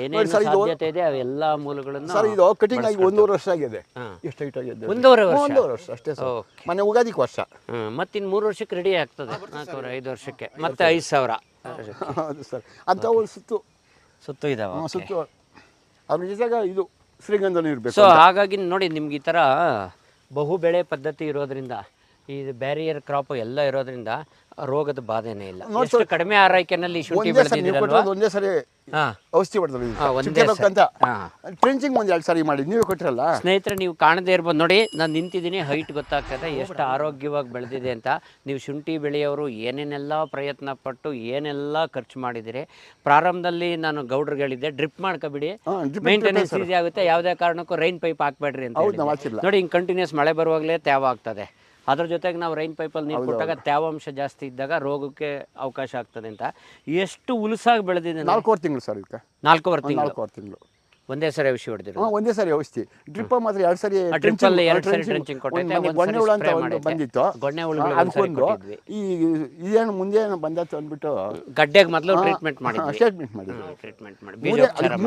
ಏನೇನು ಸಾಧ್ಯತೆ ಇದೆ ಅವೆಲ್ಲ ಮೂಲಗಳನ್ನು ಸರ್. ಇದು ಕಟಿಂಗ್ ಆಗಿ 1.5 ವರ್ಷ ಆಗಿದೆ. ಎಷ್ಟು ಹೈಟ್ ಆಗಿದೆ? 1.5 ವರ್ಷ ಅಷ್ಟೇ ಸರ್. ಮೊನ್ನೆ ಉಗಾದಿಗೆ ವರ್ಷ. ಮತ್ತಿನ್ನು 3 ವರ್ಷಕ್ಕೆ ರೆಡಿ ಆಗ್ತದೆ. 5 ವರ್ಷಕ್ಕೆ ಮತ್ತೆ 5,000. ಹೌದು ಸರ್. ಅಂತ ಒಂದು ಸುತ್ತು ಇದಾವೆ. ಸುತ್ತು ಅವ್ರ ನಿಜಾಗ ಇದು ಶ್ರೀಗಂಧನೂ ಇರಬೇಕು. ಸೊ ಹಾಗಾಗಿ ನೋಡಿ, ನಿಮ್ಗೆ ಈ ಥರ ಬಹು ಬೆಳೆ ಪದ್ಧತಿ ಇರೋದ್ರಿಂದ, ಈ ಬ್ಯಾರಿಯರ್ ಕ್ರಾಪ್ ಎಲ್ಲ ಇರೋದ್ರಿಂದ ರೋಗದ ಬಾಧೆನೇ ಇಲ್ಲ. ಎಷ್ಟು ಕಡಿಮೆ ಆರೈಕೆನಲ್ಲಿ ಶುಂಠಿ ಬೆಳೆದಿದ್ದೀರಲ್ವಾ? ಒಂದೇ ಸರಿ ಔಷಧಿ ಹೊಡೆದ್ರಿ ಅಂತ. ಟ್ರೆಂಚಿಂಗ್ 1-2 ಸಾರಿ ಮಾಡಿ ನೀವೇ ಕೊಟ್ಟಿರಲ್ಲ. ಸ್ನೇಹಿತರೆ, ನೀವು ಕಾಣದೇ ಇರ್ಬೋದು ನೋಡಿ. ನಾನು ನಿಂತಿದ್ದೀನಿ, ಹೈಟ್ ಗೊತ್ತಾಗ್ತದೆ ಎಷ್ಟು ಆರೋಗ್ಯವಾಗಿ ಬೆಳೆದಿದೆ ಅಂತ. ನೀವು ಶುಂಠಿ ಬೆಳೆಯೋರು ಏನೇನೆಲ್ಲ ಪ್ರಯತ್ನ ಪಟ್ಟು ಏನೆಲ್ಲ ಖರ್ಚು ಮಾಡಿದಿರಿ. ಪ್ರಾರಂಭದಲ್ಲಿ ನಾನು ಗೌಡ್ರಿಗೆ ಹೇಳಿದ್ದೆ, ಡ್ರಿಪ್ ಮಾಡ್ಕೊಬಿಡಿ, ಮೇಂಟೆನೆನ್ಸ್ ಈಸಿ ಆಗುತ್ತೆ, ಯಾವುದೇ ಕಾರಣಕ್ಕೂ ರೈನ್ ಪೈಪ್ ಹಾಕ್ಬೇಡ್ರಿ ಅಂತ. ನೋಡಿ, ಹಿಂಗೆ ಕಂಟಿನ್ಯೂಸ್ ಮಳೆ ಬರುವಾಗಲೇ ತೇವ ಆಗ್ತದೆ. ಅದ್ರ ಜೊತೆಗೆ ನಾವು ರೈನ್ ಪೈಪಲ್ಲಿ ನೀರು ಕೊಟ್ಟಾಗ ತೇವಾಂಶ ಜಾಸ್ತಿ ಇದ್ದಾಗ ರೋಗಕ್ಕೆ ಅವಕಾಶ ಆಗ್ತದೆ ಅಂತ ಎಷ್ಟು ಉಲಸಾಗಿ ಬೆಳೆದಿದೆ. 4 ತಿಂಗಳು ಸರ್. ಇದಕ್ಕೆ 4 ತಿಂಗಳು ಒಂದೇ ಸರಿ ಔಷಧಿ ಹೊಡೆದಿರೋ? ಒಂದೇ ಸರಿ ಔಷಧಿ. ಡ್ರಿಪ್ ಮಾತ್ರ 2 ಸರಿ. ಡ್ರಿಪ್ಪಲ್ಲಿ 2 ಸರಿ ಟ್ರೆಂಚಿಂಗ್ ಕೊಟ್ಟೈತೆ. ಗೊಣ್ಣೆ ಹುಳ ಅಂತ ಬಂದಿತ್ತು. ಗೊಣ್ಣೆ ಹುಳುಗಳು ಅನ್ಕೊಂಡು ಈ ಇದೇನು ಮುಂದೆ ಬಂದತ್ತು ಅಂದ್ಬಿಟ್ಟು ಗಡ್ಡೆಗೆ ಮೊದಲು ಟ್ರೀಟ್ಮೆಂಟ್ ಮಾಡಿದ್ವಿ. ಸ್ಟೇಟ್ಮೆಂಟ್ ಮಾಡಿದ್ವಿ. ಟ್ರೀಟ್ಮೆಂಟ್ ಮಾಡಿ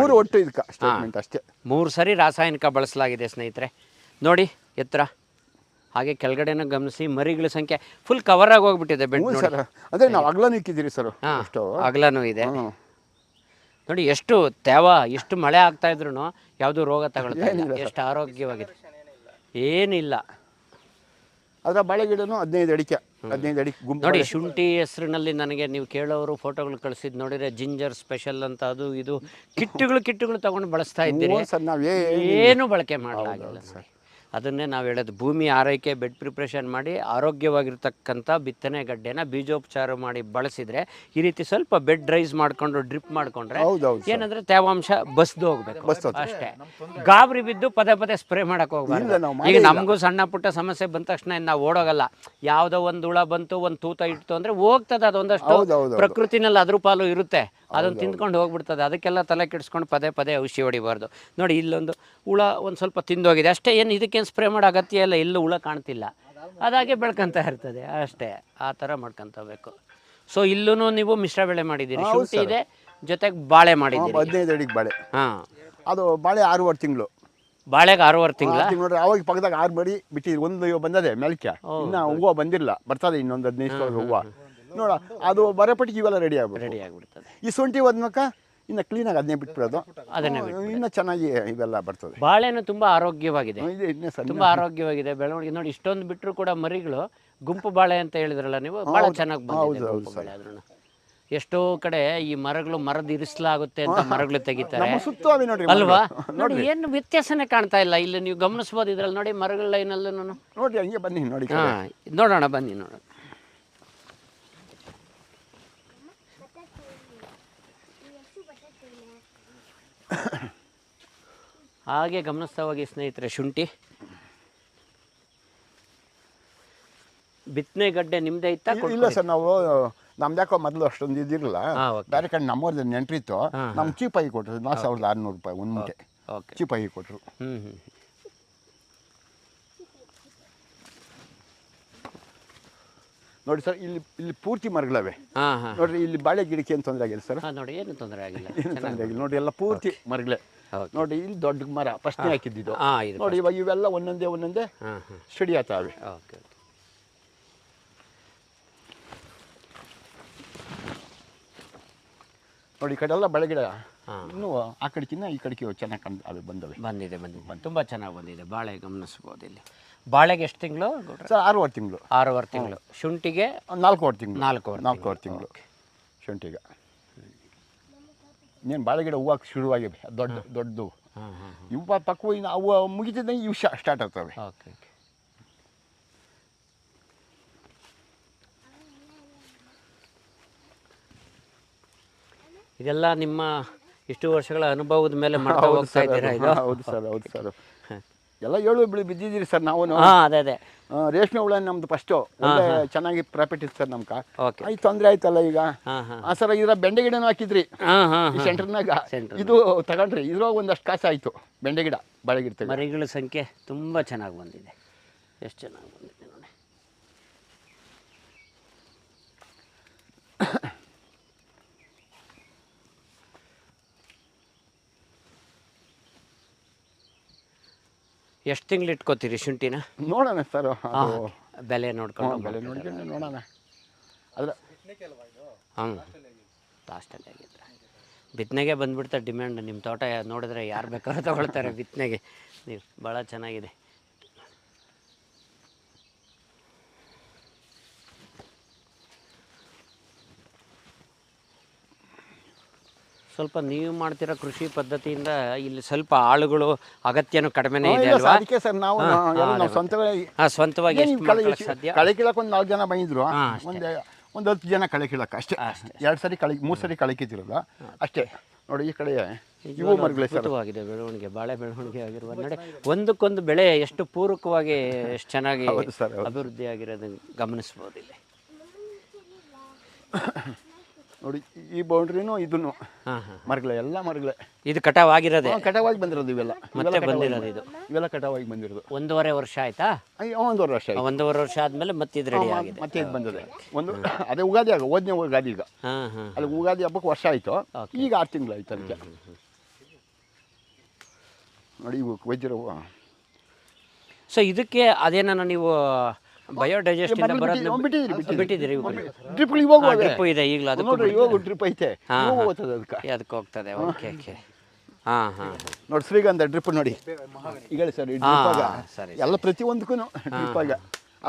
3 ಒಟ್ಟು ಇದಕ್ಕೆ ಸ್ಟೇಟ್ಮೆಂಟ್ ಅಷ್ಟೇ. 3 ಸರಿ ರಾಸಾಯನಿಕ ಬಳಸಲಾಗಿದೆ ಸ್ನೇಹಿತರೆ. ನೋಡಿ ಎತ್ತರ, ಹಾಗೆ ಕೆಳಗಡೆನ ಗಮನಿಸಿ. ಮರಿಗಳ ಸಂಖ್ಯೆ ಫುಲ್ ಕವರ್ ಆಗಿ ಹೋಗ್ಬಿಟ್ಟಿದೆ ಬೆಡ್ ನೋಡಿ. ಅದೇ ನಾವು ಅಗಲನೂ ಇಕ್ಕಿದ್ದೀರಿ ಸರ್. ಅಗಲನೂ ಇದೆ ನೋಡಿ. ಎಷ್ಟು ತೇವ, ಎಷ್ಟು ಮಳೆ ಆಗ್ತಾ ಇದ್ರು ಯಾವುದು ರೋಗ ತಗೊಳ್ತಾ ಇಲ್ಲ. ಎಷ್ಟು ಆರೋಗ್ಯವಾಗಿದೆ, ಏನಿಲ್ಲ. ಅದರ ಬಾಳೆ ಗಿಡನೂ 15 ಅಡಿಕೆ 15 ಅಡಿ ಗುಂಪು ನೋಡಿ. ಶುಂಠಿ ಹೆಸರಿನಲ್ಲಿ ನನಗೆ ನೀವು ಕೇಳೋರು ಫೋಟೋಗಳು ಕಳಿಸಿದ್ ನೋಡಿದ್ರೆ ಜಿಂಜರ್ ಸ್ಪೆಷಲ್ ಅಂತ ಅದು ಇದು ಕಿಟ್ಟುಗಳು ತಗೊಂಡು ಬಳಸ್ತಾ ಇದ್ದೀರಿ. ಏನು ಬಳಕೆ ಮಾಡಲಾಗಿಲ್ಲ ಸರ್. ಅದನ್ನೇ ನಾವು ಹೇಳೋದು, ಭೂಮಿ ಆರೈಕೆ, ಬೆಡ್ ಪ್ರಿಪ್ರೇಷನ್ ಮಾಡಿ ಆರೋಗ್ಯವಾಗಿರ್ತಕ್ಕಂಥ ಬಿತ್ತನೆ ಗಡ್ಡೆನ ಬೀಜೋಪಚಾರ ಮಾಡಿ ಬಳಸಿದರೆ ಈ ರೀತಿ ಸ್ವಲ್ಪ ಬೆಡ್ ರೈಸ್ ಮಾಡಿಕೊಂಡು ಡ್ರಿಪ್ ಮಾಡಿಕೊಂಡ್ರೆ ಏನಂದರೆ ತೇವಾಂಶ ಬಸ್ದು ಹೋಗ್ಬೇಕು ಅಷ್ಟೇ. ಗಾಬರಿ ಬಿದ್ದು ಪದೇ ಸ್ಪ್ರೇ ಮಾಡೋಕೆ ಹೋಗ್ಬಾರ್ದು. ಈಗ ನಮಗೂ ಸಣ್ಣ ಪುಟ್ಟ ಸಮಸ್ಯೆ ಬಂದ ತಕ್ಷಣ ನಾವು ಓಡೋಗಲ್ಲ. ಯಾವುದೋ ಒಂದು ಹುಳ ಬಂತು, ಒಂದು ತೂತ ಇಟ್ಟು ಅಂದರೆ ಹೋಗ್ತದೆ. ಅದೊಂದಷ್ಟು ಪ್ರಕೃತಿನಲ್ಲಿ ಅದ್ರ ಪಾಲು ಇರುತ್ತೆ, ಅದನ್ನು ತಿಂದ್ಕೊಂಡು ಹೋಗ್ಬಿಡ್ತದೆ. ಅದಕ್ಕೆಲ್ಲ ತಲೆ ಕೆಡಿಸ್ಕೊಂಡು ಪದೇ ಔಷಧಿ ಹೊಡಿಬಾರ್ದು. ನೋಡಿ, ಇಲ್ಲೊಂದು ಹುಳ ಒಂದು ಸ್ವಲ್ಪ ತಿಂದೋಗಿದೆ ಅಷ್ಟೇ. ಏನು ಇದಕ್ಕೇನು ಸ್ಪ್ರೇ ಮಾಡೋ ಅಗತ್ಯ ಇಲ್ಲ. ಎಲ್ಲೂ ಹುಳ ಕಾಣ್ತಿಲ್ಲ, ಅದಾಗೆ ಬೆಳ್ಕೊಂತ ಇರ್ತದೆ ಅಷ್ಟೇ. ಆ ಥರ ಮಾಡ್ಕೊಂತಬೇಕು. ಸೊ ಇಲ್ಲೂ ನೀವು ಮಿಶ್ರ ಬೆಳೆ ಮಾಡಿದ್ದೀರಿ. ಶುಂಠಿ ಇದೆ, ಜೊತೆಗೆ ಬಾಳೆ ಮಾಡಿದ್ದೀರಿ. 15 ಅಡಿಗೆ ಬಾಳೆ. ಹಾಂ, ಅದು ಬಾಳೆ 6.5 ತಿಂಗಳು. ಬಾಳೆಗೆ 6.5 ತಿಂಗಳು ನೋಡ್ರಿ. ಅವಾಗ ಪಕ್ಕದಾಗ 6 ಮಡಿ ಬಿಟ್ಟಿದ್ರು. ಒಂದು ಬಂದದೆ ಮೇಲ್ಕೆ, ಇನ್ನು ಹೂವು ಬಂದಿರಲ್ಲ, ಬರ್ತದೆ ಇನ್ನೊಂದು 15 ಹೂವು. ನೋಡ, ಅದು ಬರಪಟ್ಟಿಗೆ ಇವೆಲ್ಲ ರೆಡಿ ಆಗ್ಬಿಡ್ತದೆ. ಈ ಶುಂಠಿ ಹೋದ್ಮಕ್ಕ ಇನ್ನು ಕ್ಲೀನಾಗಿ ಅದನ್ನೇ ಬಿಟ್ಬಿಡೋದು, ಇನ್ನು ಚೆನ್ನಾಗಿ ಇವೆಲ್ಲ ಬರ್ತದೆ. ಬಾಳೆನೂ ತುಂಬ ಆರೋಗ್ಯವಾಗಿದೆ, ತುಂಬ ಆರೋಗ್ಯವಾಗಿದೆ ಬೆಳವಣಿಗೆ. ನೋಡಿ, ಇಷ್ಟೊಂದು ಬಿಟ್ಟರು ಕೂಡ ಮರಿಗಳು ಗುಂಪು ಬಾಳೆ ಅಂತ ಹೇಳಿದ್ರಲ್ಲ ನೀವು, ಭಾಳ ಚೆನ್ನಾಗಿ ಬಂದಿದೆ. ಎಷ್ಟೋ ಕಡೆ ಈ ಮರಗಳು ಮರದ ಇರಿಸಲಾಗುತ್ತೆ ಅಂತ ಮರಗಳು ತೆಗಿತಾರೆ ನಮ್ಮ ಸುತ್ತು ಅವೆ ನೋಡ್ರಿ ಅಲ್ವಾ ಮರಗಳು. ನೋಡಿ ಏನು ವ್ಯತ್ಯಾಸನೇ ಕಾಣ್ತಾ ಇಲ್ಲ ಇಲ್ಲಿ ನೀವು ಗಮನಿಸ್ಬೋದು ಇದ್ರಲ್ಲಿ ನೋಡಿ ಮರಗಳ ಲೈನಲ್ಲೂ ನೋಡ್ರಿ ಹಂಗೆ ಬನ್ನಿ ನೋಡಿ ಹಾಂ ನೋಡೋಣ ಬನ್ನಿ ನೋಡೋಣ. ಹಾಗೆ ಗಮನಿಸ್ತಾ ಹೋಗಿ ಸ್ನೇಹಿತರೆ, ಶುಂಠಿ ಬಿತ್ತನೆ ಗಡ್ಡೆ ನಿಮ್ದೇ ಇತ್ತಾ? ಇಲ್ಲ ಸರ್, ನಾವು ನಮ್ದು ಯಾಕೋ ಮೊದಲು ಅಷ್ಟೊಂದು ಇದಿರಲಿಲ್ಲ. ಓಕೆ ಬೇರೆ ಕಡೆ ನಮ್ಮವ್ರದ್ದು ನೆಂಟ್ರಿತ್ತು, ನಮ್ಮ ಚೀಪಾಗಿ ಕೊಟ್ಟರು 4600 ರೂಪಾಯಿ ಒಂದು ಮೂಟೆ ಓಕೆ ಚೀಪಾಗಿ ಕೊಟ್ಟರು. ಹ್ಞೂ ನೋಡಿ ಸರ್, ಇಲ್ಲಿ ಪೂರ್ತಿ ಮರಗಳವೆ. ಹಾಂ ಹಾಂ ನೋಡ್ರಿ ಇಲ್ಲಿ ಬಾಳೆ ಗಿಡಕ್ಕೆ ಏನು ತೊಂದರೆ ಆಗಿಲ್ಲ ಸರ್, ಹಾಂ ನೋಡಿ ಏನು ತೊಂದರೆ ಆಗಿಲ್ಲ. ಏನು ತೊಂದರೆ ಆಗಿಲ್ಲ ನೋಡ್ರಿ, ಎಲ್ಲ ಪೂರ್ತಿ ಮರಗಳೇ. ಓಕೆ ನೋಡಿ ಇಲ್ಲಿ ದೊಡ್ಡ ಮರ ಫಸ್ಟ್ನೇ ಹಾಕಿದ್ದು ಹಾಂ ಇದು ನೋಡಿ. ಇವಾಗ ಇವೆಲ್ಲ ಒಂದೊಂದೇ ಹಾಂ ಹಾಂ ಸ್ಟಡಿ ಆಗ್ತಾವೆ. ಓಕೆ ಓಕೆ ನೋಡಿ ಈ ಕಡೆ ಎಲ್ಲ ಬಾಳೆ ಗಿಡ ಹಾಂ ಇನ್ನೂ ಆ ಕಡೆಕಿನ್ನ ಈ ಕಡೆಗೆ ಚೆನ್ನಾಗಿ ಅದು ಬಂದವೆ. ಬಂದಿದೆ ತುಂಬ ಚೆನ್ನಾಗಿ ಬಂದಿದೆ ಬಾಳೆ. ಗಮನಿಸ್ಬೋದು ಇಲ್ಲಿ ಬಾಳೆಗೆ ಎಷ್ಟು ತಿಂಗಳು ಸರ್ 6 ತಿಂಗಳು 6 ತಿಂಗಳು. ಶುಂಠಿಗೆ 4 ತಿಂಗಳು 4 ತಿಂಗಳು ಶುಂಠಿಗೆ. ಇನ್ನೇನು ಬಾಳೆ ಗಿಡ ಹೂವು ಶುರುವಾಗಿವೆ ದೊಡ್ಡದು. ಹಾಂ ಹಾಂ ಇವು ಪಕ್ಕವು ಇನ್ನು ಅವು ಮುಗಿತಿದ್ದಂಗೆ ಇವು ಸ್ಟಾರ್ಟ್ ಆಗ್ತವೆ. Okay okay. ಇದೆಲ್ಲ ನಿಮ್ಮ ಇಷ್ಟು ವರ್ಷಗಳ ಅನುಭವದ ಮೇಲೆ ಮಾಡ್ತಾ ಹೋಗ್ತಾ ಇದ್ದೀರಾ ಇದು? ಹೌದು ಸರ್ ಎಲ್ಲ ಏಳು ಬಿದ್ದಿದ್ದೀರಿ ಸರ್ ನಾವು. ಹಾಂ ಅದೇ ರೇಷ್ಮೆ ಹುಳ ನಮ್ದು ಫಸ್ಟು ಒಳ್ಳೆ ಚೆನ್ನಾಗಿ ಪ್ರಾಫಿಟ್ ಇತ್ತು ಸರ್ ನಮ್ಗೆ. ಓಕೆ. ಈ ತೊಂದರೆ ಆಯ್ತಲ್ಲ ಈಗ. ಹಾಂ ಹಾಂ ಆ ಸರ್ ಇದರ ಬೆಂಡೆ ಗಿಡನೂ ಹಾಕಿದ್ರಿ ಹಾಂ ಹಾಂ ಈ ಸೆಂಟ್ರ್ನಾಗ. ಇದು ತಗೊಂಡ್ರಿ, ಇದ್ರಾಗ ಒಂದಷ್ಟು ಕಾಸು ಆಯಿತು ಬೆಂಡೆ ಗಿಡ ಬಾಳೆ ಗಿಡ ತೆಗೆದು. ಮರಿಗಳ ಸಂಖ್ಯೆ ತುಂಬ ಚೆನ್ನಾಗಿ ಬಂದಿದೆ. ಎಷ್ಟು ಚೆನ್ನಾಗಿ ಬಂದಿದೆ ನೋಡಿ. ಎಷ್ಟು ತಿಂಗಳು ಇಟ್ಕೋತೀರಿ ಶುಂಠಿನ? ನೋಡೋಣ ಸರ್, ಅದು ಬೆಲೆ ನೋಡ್ಕೊಂಡು ಬೆಲೆ ನೋಡ್ಕೊಂಡು ನೋಡೋಣ. ಅದ್ರ ಹಾಂ ಲಾಸ್ಟಲ್ಲಿ ಆಗಿದ್ರೆ ಬಿತ್ತನೆಗೆ ಬಂದುಬಿಡ್ತಾರೆ ಡಿಮ್ಯಾಂಡ್. ನಿಮ್ಮ ತೋಟ ನೋಡಿದ್ರೆ ಯಾರು ಬೇಕಾದ್ರೂ ತೊಗೊಳ್ತಾರೆ ಬಿತ್ತನೆಗೆ. ನೀವು ಭಾಳ ಚೆನ್ನಾಗಿದೆ. ಸ್ವಲ್ಪ ನೀವು ಮಾಡ್ತಿರೋ ಕೃಷಿ ಪದ್ಧತಿಯಿಂದ ಇಲ್ಲಿ ಸ್ವಲ್ಪ ಆಳುಗಳು ಅಗತ್ಯನೂ ಕಡಿಮೆನೇ ಇದೆ ಅಲ್ವಾ? ಅದಕ್ಕೆ ಸರ್ ನಾವು ಸ್ವಂತವಾಗಿ ಸ್ವಂತವಾಗಿ ಎಷ್ಟು ಮಾಡ್ಕೊಳ್ಳೋಕೆ ಸಾಧ್ಯ? ಕಳೆ ಕೀಳಕ್ಕೆ ಒಂದು 4 ಜನ ಬಂದಿದ್ರು. ಒಂದು 10 ಜನ ಕಳೆ ಕೀಳಕ್ಕೆ ಅಷ್ಟೇ. 2 ಸರಿ 3 ಸರಿ ಕಳೆ ಕಿತ್ತಿರೋದು ಅಷ್ಟೇ. ನೋಡಿ ಈ ಕಡೆ ಇವು ಮರಗಳೇ ಸರ್. ಅದ್ಭುತವಾಗಿದೆ ಬೆಳವಣಿಗೆ, ಬಾಳೆ ಬೆಳವಣಿಗೆ ಆಗಿರುವ ನೋಡಿ. ಒಂದಕ್ಕೊಂದು ಬೆಳೆ ಎಷ್ಟು ಪೂರಕವಾಗಿ ಎಷ್ಟು ಚೆನ್ನಾಗಿ ಅಭಿವೃದ್ಧಿ ಆಗಿರೋದನ್ನು ಗಮನಿಸ್ಬೋದು ಇಲ್ಲಿ. ನೋಡಿ ಈ ಬೌಂಡ್ರಿನೂ ಇದನ್ನು ಮರಗಳೇ, ಎಲ್ಲ ಮರಗಳೇ. ಇದು ಕಟಾವ್ ಆಗಿರೋದೆ? ಕಟಾವಾಗಿ ಬಂದಿರೋದು ಇವೆಲ್ಲ. ಮತ್ತೆ ಬಂದಿರೋದು ಇದು? ಇವೆಲ್ಲ ಕಟಾವಾಗಿ ಬಂದಿರೋದು. 1.5 ವರ್ಷ ಆಯ್ತಾ? 1.5 ವರ್ಷ ಆಯ್ತು. 1.5 ವರ್ಷ ಆದ್ಮೇಲೆ ಮತ್ತೆ ಇದು ರೆಡಿ ಆಗಿದೆ. ಮತ್ತೆ ಇದು ಬಂದಿದೆ. ಅದೇ ಉಗಾದಿ ಆಗ ಹೋದ್ನೇ ಉಗಾದಿ ಈಗ. ಅಲ್ಲಿ ಉಗಾದಿ ಹಬ್ಬಕ್ಕೆ ವರ್ಷ ಆಯಿತು. ಈಗ 6 ತಿಂಗಳು ಆಯ್ತು ಅದಕ್ಕೆ. ನೋಡಿ ಇವು ವೈದ್ಯರು. ಸೊ ಇದಕ್ಕೆ ಅದೇನ ನೀವು ಬಯೋಡೈಜೆಸ್ಟ್ ಇಂದ ಬರೋದು ಬಿಟ್ಟಿದ್ದೀರಿ? ಡ್ರಿಪ್ ಇವಾಗ ಡ್ರಿಪ್ ಇದೆ ಈಗಲೂ? ಅದು ನೋಡ್ರಿ ಇವಾಗ ಡ್ರಿಪ್ ಐತೆ, ಅದಕ್ಕೆ ಹೋಗ್ತದೆ. Okay okay. ಹಾಂ ಹಾಂ ನೋಡಿ ಶ್ರೀಗಂಧ ಡ್ರಿಪ್ ನೋಡಿ ಈಗ ಸರ್. ಸರಿ, ಎಲ್ಲ ಪ್ರತಿಯೊಂದಕ್ಕೂ ಡ್ರಿಪ್ ಆಗ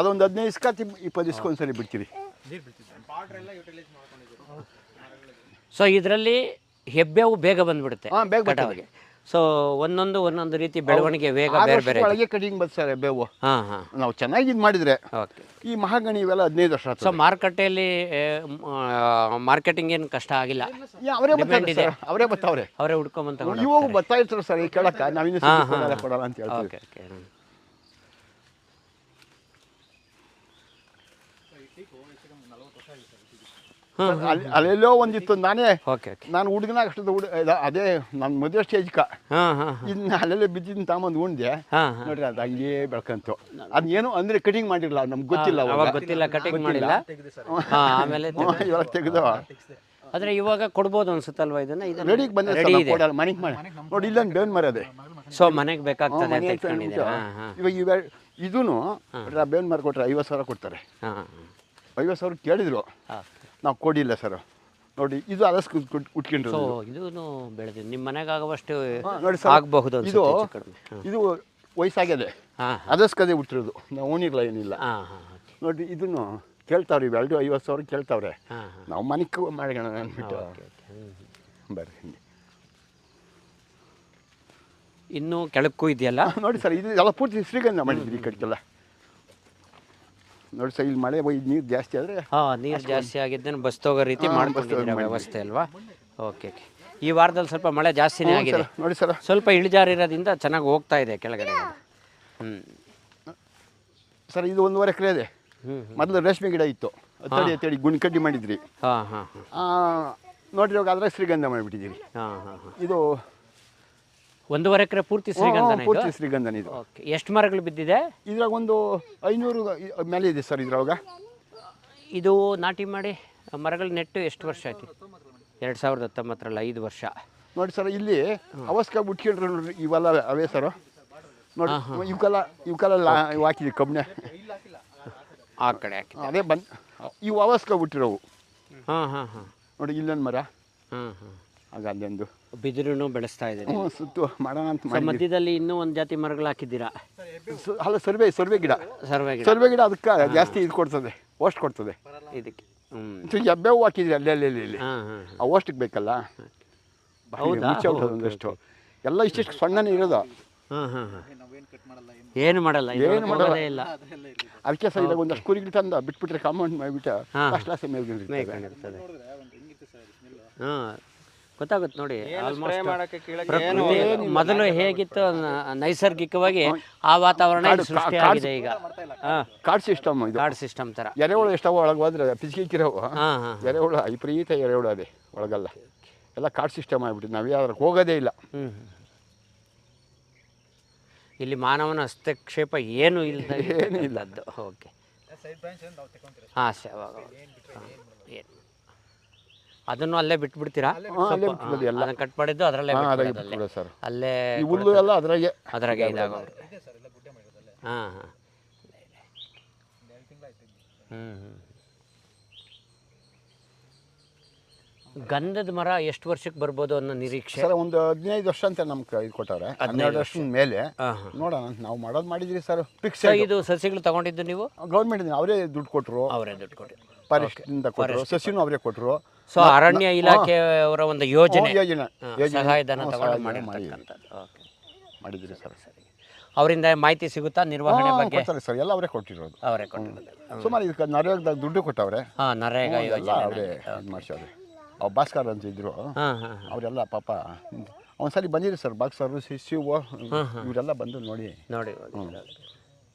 ಅದೊಂದು 15 ಇಸ್ಕ 20 ದಿವಸಕ್ಕೆ ಒಂದ್ಸರಿ ಬಿಡ್ತೀವಿ. ಸೊ ಇದರಲ್ಲಿ ಹೆಬ್ಬೇವು ಬೇಗ ಬಂದ್ಬಿಡುತ್ತೆ ಬೇಗ ಕಟಾವಿಗೆ. ಸೊ ಒಂದೊಂದು ರೀತಿ ಬೆಳವಣಿಗೆ ವೇಗ ಬೇರೆ ಬೇರೆ. ಒಳಗೆ ಕಟಿಂಗ್ ಬರ್ತಾರೆ ಬೇವು. ಹಾಂ ಹಾಂ ನಾವು ಚೆನ್ನಾಗಿ ಇದು ಮಾಡಿದ್ರೆ. ಓಕೆ. ಈ ಮಹಾಗಣಿ ಇವೆಲ್ಲ 15 ವರ್ಷ ಆಯ್ತು. ಸೊ ಮಾರುಕಟ್ಟೆಯಲ್ಲಿ ಮಾರ್ಕೆಟಿಂಗ್ ಏನು ಕಷ್ಟ ಆಗಿಲ್ಲ? ಅವರೇ ಬರ್ತಾವ್ರೆ, ಅವರೇ ಹುಡ್ಕೊಂಬಂತ ಇವಾಗ ಬರ್ತಾ ಇರ್ತಾರೆ ಸರ್ ಈ ಕೇಳಕ್ಕೆ. ನಾವಿನ್ನು ಕೊಡಲ್ಲ ಅಂತ ಹೇಳ್ತೀವಿ. Okay okay. ಅಲ್ಲೆಲ್ಲೋ ಒಂದಿತ್ತು. ನಾನೇ ಓಕೆ ಓಕೆ. ನಾನು ಹುಡುಗನಾಗ ಅಷ್ಟೊಂದು ಅದೇ ನನ್ನ ಮದುವೆ ಸ್ಟೇಜ್ಕ ಹಾಂ ಹಾಂ ಇನ್ನು ಅಲ್ಲೆಲ್ಲೇ ಬಿದ್ದಿದ್ದು ತಗೊಂಬಂದು ಉಂಡೆ. ನೋಡ್ರಿ ಅದು ಹಂಗೇ ಬೆಳ್ಕಂತು. ಅದೇನು ಅಂದ್ರೆ ಕಟಿಂಗ್ ಮಾಡಿರಲ್ಲ, ನಮ್ಗೆ ಗೊತ್ತಿಲ್ಲ, ಅವಾಗ ಗೊತ್ತಿಲ್ಲ, ಕಟಿಂಗ್ ಮಾಡಿಲ್ಲ. ಆಮೇಲೆ ಇವಾಗ ತೆಗೆದು ಆದರೆ ಇವಾಗ ಕೊಡ್ಬೋದು ಅನ್ಸುತ್ತಲ್ವಾ ಇದನ್ನ? ರೆಡಿಗೆ ಬಂದ್ರೆ ಕೊಡಲ್ಲ, ಮನೆಗೆ ಮಾಡಿ. ನೋಡಿ ಇಲ್ಲೊಂದು ಬೇವಿನ ಮರ ಅದೇ. ಸೊ ಮನೆಗೆ ಬೇಕಾಗ್ತದೆ ಅಂತ ಇಟ್ಕೊಂಡಿದ್ದೀರಾ? ಇವಾಗ ಇದೂನು ಬೇವಿನ ಮರ ಕೊಟ್ಟರೆ 50,000 ಕೊಡ್ತಾರೆ. 50,000 ಕೇಳಿದ್ರು, ನಾವು ಕೊಡಿಲ್ಲ ಸರ್. ನೋಡಿ ಇದು ಅದಸ್ ಉಟ್ಕೊಂಡ್ರು. ಸೊ ಇದೂ ಬೆಳೆದಿದೆ ನಿಮ್ಮ ಮನೆಗೆ ಆಗುವಷ್ಟು ನೋಡಿ ಸರ್ ಆಗಬಹುದು. ಇದು ವಯಸ್ಸಾಗಿದೆ, ಅದಸ್ಕದೇ ಹುಟ್ಟಿರೋದು. ನಾವು ಓಣಿರ್ಲ ಏನಿಲ್ಲ. ನೋಡಿ ಇದನ್ನು ಕೇಳ್ತಾವ್ರಿ ಇವೆರಡು 50,000 ಕೇಳ್ತಾವ್ರೆ. ಹಾಂ ಹಾಂ ನಾವು ಮನೆಗೆ ಮಾಡೋಣ ಅಂದ್ಬಿಟ್ಟು ಓಕೆ ಓಕೆ ಬರ್ರಿ ಹಿಂಗೆ ಇನ್ನೂ ಕೆಳಕ್ಕೂ ಇದೆಯಲ್ಲ. ನೋಡಿ ಸರ್ ಇದು ಎಲ್ಲ ಪೂರ್ತಿ ಶ್ರೀಗಂಧ ಮಾಡಿದ್ರಿ ಈ ಕಡೆಗೆಲ್ಲ. ನೋಡಿ ಸರ್ ಇಲ್ಲಿ ಮಳೆ ನೀರು ಜಾಸ್ತಿ ಆದರೆ ಹಾಂ ನೀರು ಜಾಸ್ತಿ ಆಗಿದ್ದೇನೆ ಬಸ್ ತಗೋ ರೀತಿ ಮಾಡ್ಕೊಂಡಿದ್ದೀರಾ ವ್ಯವಸ್ಥೆ ಅಲ್ವಾ. ಓಕೆ ಓಕೆ ಈ ವಾರದಲ್ಲಿ ಸ್ವಲ್ಪ ಮಳೆ ಜಾಸ್ತಿನೇ ಆಗಿದೆ. ನೋಡಿ ಸರ್ ಸ್ವಲ್ಪ ಇಳಿಜಾರಿರೋದ್ರಿಂದ ಚೆನ್ನಾಗಿ ಹೋಗ್ತಾ ಇದೆ ಕೆಳಗಡೆ. ಸರ್ ಇದು 1.5 ಎಕರೆ ಇದೆ. ಮೊದಲು ರೇಷ್ಮೆ ಗಿಡ ಇತ್ತು, ಅತ್ತಡಿ ಗುಣಿಕಡ್ಡಿ ಮಾಡಿದ್ರಿ. ಹಾಂ ಹಾಂ ಹಾಂ ನೋಡ್ರಿ ಇವಾಗ ಅದ್ರಾಗ ಶ್ರೀಗಂಧ ಮಾಡಿಬಿಟ್ಟಿದ್ದೀರಿ. ಹಾಂ ಹಾಂ ಹಾಂ ಇದು 1.5 ಎಕರೆ ಪೂರ್ತಿ ಶ್ರೀಗಂಧನ ಇದು? ಪೂರ್ತಿ ಶ್ರೀಗಂಧನ ಇದು. ಓಕೆ ಎಷ್ಟು ಮರಗಳು ಬಿದ್ದಿದೆ? ಇದ್ರಾಗ ಒಂದು 500 ಮೇಲೆ ಇದೆ ಸರ್ ಇದ್ರೊಳಗ. ಇದು ನಾಟಿ ಮಾಡಿ ಮರಗಳು ನೆಟ್ಟು ಎಷ್ಟು ವರ್ಷ ಆಯ್ತು? 2019ರಲ್ಲಿ 5 ವರ್ಷ. ನೋಡಿ ಸರ್ ಇಲ್ಲಿ ಅವಸ್ಕ ಬಿಟ್ಕೊಂಡ್ರೆ ನೋಡ್ರಿ ಇವೆಲ್ಲ ಅವೇ ಸರ್. ನೋಡಿ ಇವಕ್ಕೆಲ್ಲ ಹಾಕಿದ್ವಿ ಕಬ್ಬನೆ ಆ ಕಡೆ ಹಾಕಿ ಅದೇ ಇವು ಅವಸ್ಕ ಬಿಟ್ಟಿರೋವು. ಹಾಂ ಹಾಂ ಹಾಂ ನೋಡಿ ಇಲ್ಲೊಂದು ಮರ, ಹಾಂ ಹಾಂ ಆಗ ಅಲ್ಲೊಂದು ಬಿದಿರು ಬೆಳೆಸ್ತಾ ಇದ್ದೀರಿ. ಸುತ್ತು ಮಾಡೋಣ ಅಂತ ಮಾಡಿ. ಮಧ್ಯದಲ್ಲಿ ಇನ್ನೂ ಒಂದು ಜಾತಿ ಮರಗಳು ಹಾಕಿದ್ದೀರಾ? ಅಲ್ಲ ಸರ್ವೆ ಗಿಡ. ಸರ್ವೆ ಗಿಡ ಅದಕ್ಕೆ ಜಾಸ್ತಿ ಇದು ಕೊಡ್ತದೆ, ಓಸ್ಟ್ ಕೊಡ್ತದೆ ಇದಕ್ಕೆ. ಎಬ್ಬೇವು ಹಾಕಿದ್ರಿ ಅಲ್ಲಿ ಹಾಂ ಹಾಂ ಆ ಓಸ್ಟಿಗೆ ಬೇಕಲ್ಲ. ಹೌದಾ? ಒಂದಷ್ಟು ಎಲ್ಲ ಇಷ್ಟಿಷ್ಟು ಸಣ್ಣನೇ ಇರೋದು. ಹಾಂ ಹಾಂ ಹಾಂ ನಾವೇನು ಕಟ್ ಮಾಡಲ್ಲ ಏನು ಮಾಡಲ್ಲ, ಏನು ಮಾಡೋದೇ ಇಲ್ಲ. ಅದಕ್ಕೆ ಸರ್ ಇದಾಗ ಒಂದಷ್ಟು ಕುರಿಗಳು ತಂದು ಬಿಟ್ಬಿಟ್ರೆ ಕಾಂಪೌಂಡ್ ಮಾಡಿಬಿಟ್ಟು ಫಸ್ಟ್ ಕ್ಲಾಸ್ ಮೇಲ್ಕೊಂಡಿರ್ತದೆ. ಹಾಂ ಗೊತ್ತಾಗುತ್ತೆ ನೋಡಿ. ಮೊದಲು ಹೇಗಿತ್ತು ನೈಸರ್ಗಿಕವಾಗಿ ಆ ವಾತಾವರಣ ಸೃಷ್ಟಿಯಾಗಿದೆ ಈಗ. ಕಾರ್ಡ್ ಸಿಸ್ಟಮ್ ಇದು. ಕಾರ್ಡ್ ಸಿಸ್ಟಮ್ ಥರ. ಎರೆಹುಳು ಎಷ್ಟವ ಒಳಗೆ ಹೋದ್ರೆ ಪಿಚ್ಕಿಕ್ಕಿರೋವು. ಹಾಂ ಹಾಂ ಎರೆಹುಳು ವಿಪರೀತ ಎರೆಹುಳು ಅದೇ ಒಳಗಲ್ಲ. ಎಲ್ಲ ಕಾರ್ಡ್ ಸಿಸ್ಟಮ್ ಆಗಿಬಿಟ್ಟು ನಾವು ಯಾವ್ದು ಹೋಗೋದೇ ಇಲ್ಲ. ಹ್ಞೂ ಇಲ್ಲಿ ಮಾನವನ ಹಸ್ತಕ್ಷೇಪ ಏನೂ ಇಲ್ಲದ್ದು. ಓಕೆ ಹಾಂ ಏನು ಅದನ್ನು ಅಲ್ಲೇ ಬಿಟ್ಬಿಡ್ತೀರಾ? ಅದನ್ನು ಕಟ್ ಮಾಡಿದ್ದು ಅದರಲ್ಲೇ ಸರ್. ಅಲ್ಲೇ ಹುಲ್ಲು ಎಲ್ಲ ಅದ್ರಾಗೆ ಇದಾಗೋ. ಹಾಂ ಹಾಂ ಹ್ಞೂ ಗಂಧದ ಮರ ಎಷ್ಟು ವರ್ಷಕ್ಕೆ ಬರ್ಬೋದು ಅನ್ನೋ ನಿರೀಕ್ಷೆ? ಸರ್ ಒಂದು 15 ವರ್ಷ ಅಂತ ನಮ್ಗೆ ಇದು ಕೊಟ್ಟವ್ರೆ. 12 ವರ್ಷದ ಮೇಲೆ ನೋಡೋಣ ನಾವು ಮಾಡೋದು ಮಾಡಿದ್ರಿ ಸರ್. ಫಿಕ್ಸ್ ಇದು ಸಸಿಗಳು ತಗೊಂಡಿದ್ದು ನೀವು? ಗೌರ್ಮೆಂಟ್ ಅವರೇ ದುಡ್ಡು ಕೊಟ್ಟರು. ಅವರೇ ದುಡ್ಡು ಕೊಟ್ಟರು. ಫಾರೆಸ್ಟಿಂದ ಕೊಟ್ಟರು, ಸಸಿನೂ ಅವರೇ ಕೊಟ್ಟರು. ಸೊ ಅರಣ್ಯ ಇಲಾಖೆಯವರ ಒಂದು ಯೋಜನೆ ಯೋಜನೆ ಸಹಾಯಧನ ತಗೊಂಡು ಮಾಡಿರ್ತಕ್ಕಂಥದ್ದು. ಮಾಡಿದ್ರಿ ಸರ್. ಅವರಿಂದ ಮಾಹಿತಿ ಸಿಗುತ್ತಾ ನಿರ್ವಹಣೆ ಬಗ್ಗೆ? ಸರ್ ಎಲ್ಲ ಅವರೇ ಕೊಟ್ಟಿರೋದು. ಅವರೇ ಕೊಟ್ಟಿರೋದು. ಸುಮಾರು ಇದಕ್ಕೆ ನರೇಗಾದಾಗ ದುಡ್ಡು ಕೊಟ್ಟವ್ರೆ. ಹಾಂ ನರೇಗಾ ಯೋಜನೆ ಅವರೇ ಇದು ಮಾಡಿಸವ್ರೆ. ಅವ್ರು ಭಾಸ್ಕರ್ ಅಂತ ಇದ್ರು, ಅವರೆಲ್ಲ ಪಾಪ ಒಂದ್ಸಲಿ ಬಂದಿರಿ ಸರ್. ಭಾಸ್ಕರ್ ಶಿವ ಇವರೆಲ್ಲ ಬಂದು ನೋಡಿ.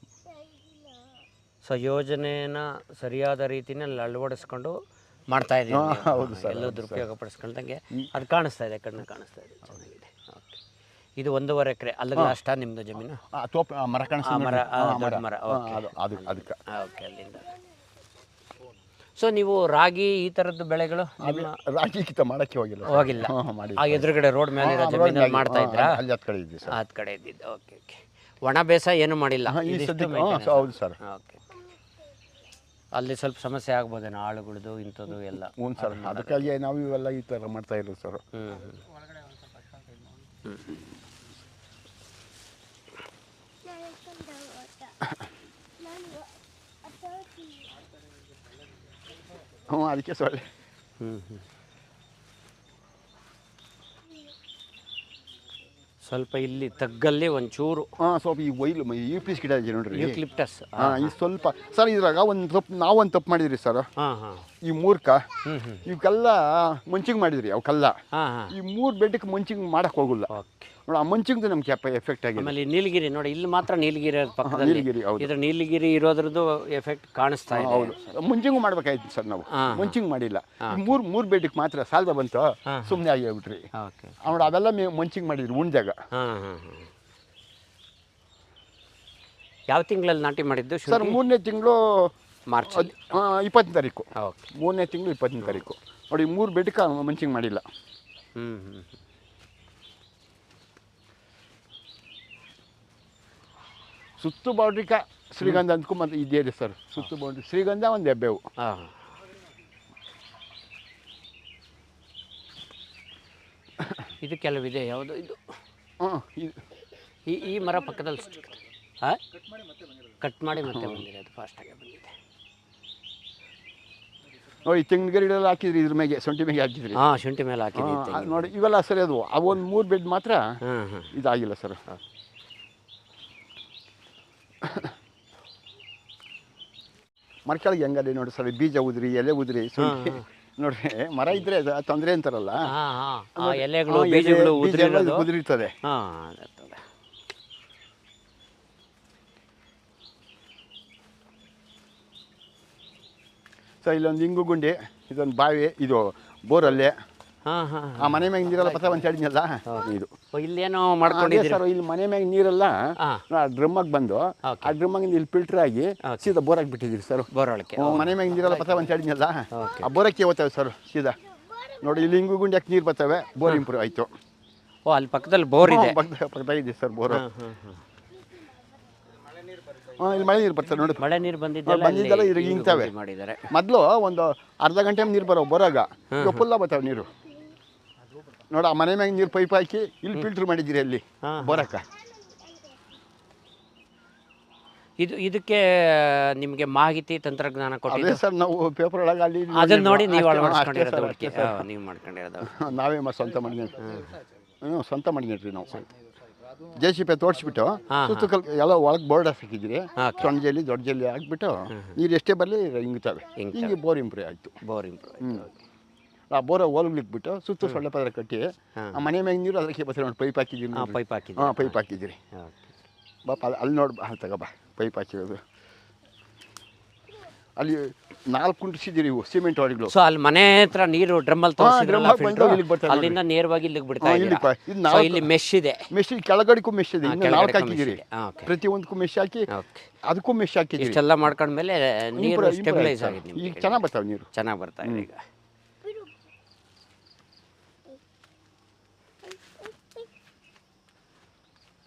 ಸೊ ಯೋಜನೆನ ಸರಿಯಾದ ರೀತಿಯಲ್ಲಿ ಅಳವಡಿಸ್ಕೊಂಡು ಮಾಡ್ತಾ ಇದ್ದೀವಿ. ಹೌದು ಸರ್. ಎಲ್ಲೂ ದುರುಪಯೋಗ ಪಡಿಸ್ಕೊಳ್ದಂಗೆ ಅದು ಕಾಣಿಸ್ತಾ ಇದೆ, ಕಣ್ಣು ಕಾಣಿಸ್ತಾ ಇದೆ. ಚೆನ್ನಾಗಿದೆ. ಓಕೆ ಇದು 1.5 ಎಕರೆ ಅಲ್ಲಿಗೆ ಅಷ್ಟಾ ನಿಮ್ಮದು ಜಮೀನು? ಮರ ಕಾಣಿಸ್ತಾ ಮರ ಮರ ಅದಕ್ಕೆ. ಓಕೆ ಅಲ್ಲಿಂದ. ಸೊ ನೀವು ರಾಗಿ ಈ ಥರದ್ದು ಬೆಳೆಗಳು ರಾಗಿ ಕಿತ್ತ ಮಾಡೋಕ್ಕೆ ಹೋಗಿಲ್ಲ? ಆ ಎದುರುಗಡೆ ರೋಡ್ ಮೇಲೆ ಇರೋ ಜಮೀನಲ್ಲಿ ಮಾಡ್ತಾ ಇದ್ರಾ? ಅಲ್ಲಿ ಹತ್ತು ಕಡೆ ಇದ್ದೀವಿ ಸರ್. 10 ಕಡೆ ಇದ್ದಿದ್ದು. ಓಕೆ ಓಕೆ ಒಣ ಬೇಸಾಯ ಏನೂ ಮಾಡಿಲ್ಲ? ಹೌದು ಸರ್. ಓಕೆ ಅಲ್ಲಿ ಸ್ವಲ್ಪ ಸಮಸ್ಯೆ ಆಗ್ಬೋದೇನೋ ಆಳುಗಳದು ಇಂಥದ್ದು ಎಲ್ಲ? ಹ್ಞೂ ಸರ್, ಅದಕ್ಕಾಗಿ ನಾವು ಇವೆಲ್ಲ ಈ ಥರ ಮಾಡ್ತಾ ಇರೋದು ಸರ್. ಅದಕ್ಕೆ ಸೊಳ್ಳೆ. ಸ್ವಲ್ಪ ಇಲ್ಲಿ ತಗ್ಗಲ್ಲಿ ಒಂಚೂರು ಸ್ವಲ್ಪ ಈ ವೈಲು ಯೂಪಿಸ್ ಗಿಡ ಇದೆ ನೋಡ್ರಿ, ಯೂಕ್ಲಿಪ್ಟಸ್. ಈ ಸ್ವಲ್ಪ ಸರ್ ಇದ್ರಾಗ ಒಂದು ತಪ್ಪು ನಾವೊಂದು ತಪ್ಪು ಮಾಡಿದ್ರಿ ಸರ್. ಈ ಮೂರ್ಕ ಇವಕ್ಕೆಲ್ಲ ಮಂಚಿಂಗ್ ಮಾಡಿದ್ರಿ. ಅವಕ್ಕೆಲ್ಲ ಈ 3 ಬೆಡ್ಗೆ ಮಂಚಿಂಗ್ ಮಾಡಕ್ಕೆ ಹೋಗಿಲ್ಲ ನೋಡಿ. ಆ ಮಂಚಿಂಗ್ದು ನಮ್ಗೆ ಎಫೆಕ್ಟ್ ಆಗಿದೆ. ಆಮೇಲೆ ನೀಲಗಿರಿ ನೋಡಿ, ಇಲ್ಲಿ ಮಾತ್ರ ನೀಲಗಿರಿ ಪಕ್ಕದಲ್ಲಿ ಇದ್ರ ನೀಲಗಿರಿ ಇರೋದ್ರದ್ದು ಎಫೆಕ್ಟ್ ಕಾಣಿಸ್ತಾ ಇದೆ. ಹೌದು, ಮಂಚಿಂಗ್ ಮಾಡ್ಬೇಕಾಯ್ತು ಸರ್. ನಾವು ಮಂಚಿಂಗ್ ಮಾಡಿಲ್ಲ. ಮೂರು ಬೆಡ್ಗೆ ಮಾತ್ರ ಸಾಲದ ಬಂತು, ಸುಮ್ಮನೆ ಆಗಿ ಹೋಗ್ಬಿಟ್ರಿ. ನೋಡಿ ಅವೆಲ್ಲ ಮಂಚಿಂಗ್ ಮಾಡಿದ್ರಿ ಉಣ್ದಾಗ. ಯಾವ ತಿಂಗಳಲ್ಲಿ ನಾಟಿ ಮಾಡಿದ್ದು ಸರ್? 3ನೇ ತಿಂಗಳು ಮಾರ್ಚ್ 20ನೇ ತಾರೀಕು. 3ನೇ ತಿಂಗಳು 20ನೇ ತಾರೀಕು ನೋಡಿ. 3 ಬೆಡ್ಗೆ ಮಂಚಿಂಗ್ ಮಾಡಿಲ್ಲ. ಸುತ್ತು ಬೌಂಡ್ರಿಕ ಶ್ರೀಗಂಧ ಅಂದ್ಕೊ ಮತ್ತೆ ಇದೇ ಇದೆ ಸರ್. ಸುತ್ತು ಬೌಂಡ್ರಿ ಶ್ರೀಗಂಧ ಒಂದು ಹೆಬ್ಬೇವು. ಇದು ಕೆಲವಿದೆ. ಯಾವುದು ಇದು? ಈ ಮರ ಪಕ್ಕದಲ್ಲಿ ಕಟ್ ಮಾಡಿ ಮತ್ತೆ ಬಂದಿದೆ. ಅದು ಫಾಸ್ಟಾಗಿ ಬಂದಿದೆ. ನೋಡಿ ತೆಂಗಿನ ಗರಿಡೆಲ್ಲ ಹಾಕಿದ್ರಿ ಇದ್ರ ಮೇಲೆ ಶುಂಠಿ ಮೇಲೆ ಹಾಕಿದ್ರಿ. ಹಾಂ, ಶುಂಠಿ ಮೇಲೆ ಹಾಕಿದ್ದೀವಿ. ನೋಡಿ ಇವೆಲ್ಲ ಸರಿ ಅದು ಒಂದು 3 ಬೆಡ್ ಮಾತ್ರ ಹಾಂ ಹಾಂ ಇದಾಗಿಲ್ಲ ಸರ್. ಮರಕೆಳಗೆ ಹೆಂಗದೆ ನೋಡಿ ಸರ್, ಬೀಜ ಉದ್ರಿ ಎಲೆ ಉದ್ರಿ ಶುಂಠಿ ನೋಡ್ರಿ, ಮರ ಇದ್ರೆ ತೊಂದರೆ ಅಂತಾರಲ್ಲ, ಹಾಂ ಹಾಂ ಎಲೆಗಳು ಬೀಜಗಳು ಉದುರಿರ್ತದೆ. ಹಾಂ, ಸರ್ ಇಲ್ಲೊಂದು ಇಂಗು ಗುಂಡಿ, ಇದೊಂದು ಬಾವಿ, ಇದು ಬೋರಲ್ಲೇ ಹಾಂ ಹಾಂ ಆ ಮನೆ ಮ್ಯಾಗ ನೀರೆಲ್ಲ ಬರ್ತಾವ ಅಂತ ಹೇಳಿದ್ನಲ್ಲ ಇದು. ಇಲ್ಲೇನೋ ಮಾಡ್ಕೊಂಡಿದ್ದೀರಿ ಸರ್, ಇಲ್ಲಿ ಮನೆ ಮ್ಯಾಗ ನೀರೆಲ್ಲ ಡ್ರಮ್ಮಾಗಿ ಬಂದು ಆ ಡ್ರಮ್ಮಾಗಿಂದ ಇಲ್ಲಿ ಫಿಲ್ಟರ್ ಆಗಿ ಸೀದಾ ಬೋರಾಗಿ ಬಿಟ್ಟಿದ್ದೀರಿ ಸರ್. ಬೋರೊಳಕ್ಕೆ ಮನೆ ಮ್ಯಾಗ ನೀರೆಲ್ಲ ಬರ್ತಾವ ಅಂತ ಹೇಳಿದ್ನಲ್ಲ, ಆ ಬೋರಕ್ಕೆ ಹೋಗ್ತವೆ ಸರ್ ಸೀದಾ. ನೋಡಿ ಇಲ್ಲಿ ಇಂಗು ಗುಂಡಿ ಯಾಕೆ ನೀರು ಬರ್ತವೆ, ಬೋರ್ ಇಂಪ್ರೂವ್ ಆಯಿತು. ಓ, ಅಲ್ಲಿ ಪಕ್ಕದಲ್ಲಿ ಬೋರ್ ಇದೆ. ಪಕ್ಕದಾಗಿದೆ ಸರ್ ಬೋರ್. ಇಲ್ಲಿ ಮಳೆ ನೀರು ಬರ್ತದೆ ನೋಡಿ, ಮಳೆ ನೀರು ಬಂದಿದ್ದೆಲ್ಲ ಇದು ಹಿಂಗ್ತವೆ. ಮಾಡಿದ್ದಾರೆ. ಮೊದಲು ಒಂದು ಅರ್ಧ ಗಂಟೆ ನೀರು ಬರೋ ಬೋರಾಗ ಫುಲ್ಲ ಬರ್ತಾವೆ ನೀರು. ನೋಡಿ ಆ ಮನೆ ಮ್ಯಾಗ ನೀರು ಪೈಪ್ ಹಾಕಿ ಇಲ್ಲಿ ಫಿಲ್ಟರ್ ಮಾಡಿದ್ದೀರಿ ಅಲ್ಲಿ ಬೋರಕ್ಕ. ಇದಕ್ಕೆ ನಿಮಗೆ ಮಾಹಿತಿ ತಂತ್ರಜ್ಞಾನ ಕೊಟ್ಟಿದೆ ಅದೇ ಸರ್, ನಾವು ಪೇಪರ್ ಒಳಗೆ ಅಲ್ಲಿ ಅದನ್ನ ನೋಡಿ ನೀವು ಅಳವಡಿಸ್ಕೊಂಡಿರೋದು. ನೀವು ಮಾಡ್ಕೊಂಡಿರೋದು ನಾವೇ ಸ್ವಂತ ಸ್ವಂತ ಮಾಡಿದ್ರಿ ನಾವು. JCB ತೋರಿಸ್ಬಿಟ್ಟು ಸುತ್ತ ಎಲ್ಲ ಒಳಗೆ ಬೋರ್ಡ್ ಹಾಕಿದ್ರಿ, ಸಣ್ಣ ಜಲ್ಲಿ ದೊಡ್ಡ ಜಲ್ಲಿ ಹಾಕ್ಬಿಟ್ಟು ನೀರು ಎಷ್ಟೇ ಬರಲಿ ಹಿಂಗ್ತವೆ. ಹಿಂಗೆ ಬೋರ್ ಇಂಪ್ರೂವ್ ಆಯಿತು. ಬೋರ್ ಇಂಪ್ರೂವ್ ಆ ಬೋರ ಹೋಗ್ಲಿಕ್ಬಿಟ್ಟು ಸುತ್ತ ಸೊಳ್ಳೆ ಪದ್ರ ಕಟ್ಟಿ ಆ ಮನೆ ಮ್ಯಾಗ ನೀರು ಅದಕ್ಕೆ ಬರ್ತೀವಿ ನೋಡಿ, ಪೈಪ್ ಹಾಕಿದ್ದೀರಿ. ಪೈಪ್ ಹಾಕಿದ್ರಿ. ಪೈಪ್ ಹಾಕಿದ್ದೀರಿ. ಬಾಪ ಅಲ್ಲಿ ನೋಡಿ, ತಗೋಬಾ ಪೈಪ್ ಹಾಕಿರೋದು. ಅಲ್ಲಿ 4 ಕುಂಟಿಸಿದ್ದೀರಿ ಇವು ಸಿಮೆಂಟ್ ಹೊಡಿಗಳು. ಸೊ ಅಲ್ಲಿ ಮನೆ ಹತ್ರ ನೀರು ಡ್ರಮ್ಮಲ್ಲಿ ತೋರಿಸಿದ್ರಲ್ಲ, ಅಲ್ಲಿಂದ ನೇರವಾಗಿ ಇಲ್ಲಿಗೆ ಬಿಡ್ತಾ ಇದ್ದೀರಾ. ಇಲ್ಲಿ ಮೆಶ್ ಇದೆ, ಮೆಶ್ ಕೆಳಗಡೆಗೂ ಮೆಶ್ ಇದೆ, 4 ಹಾಕಿದ್ದೀರಿ. ಪ್ರತಿಯೊಂದಕ್ಕೂ ಮೆಶ್ ಹಾಕಿ ಅದಕ್ಕೂ ಮೆಶ್ ಹಾಕಿದ್ದೀರಿ. ಇಷ್ಟೆಲ್ಲ ಮಾಡ್ಕೊಂಡ್ಮೇಲೆ ನೀರು ಸ್ಟೆಬಿಲೈಸ್ ಆಗಿದೆ. ಈಗ ಚೆನ್ನಾಗಿ ಬರ್ತಾವೆ ನೀರು, ಚೆನ್ನಾಗಿ ಬರ್ತಾ ಇದೆ. ಈಗ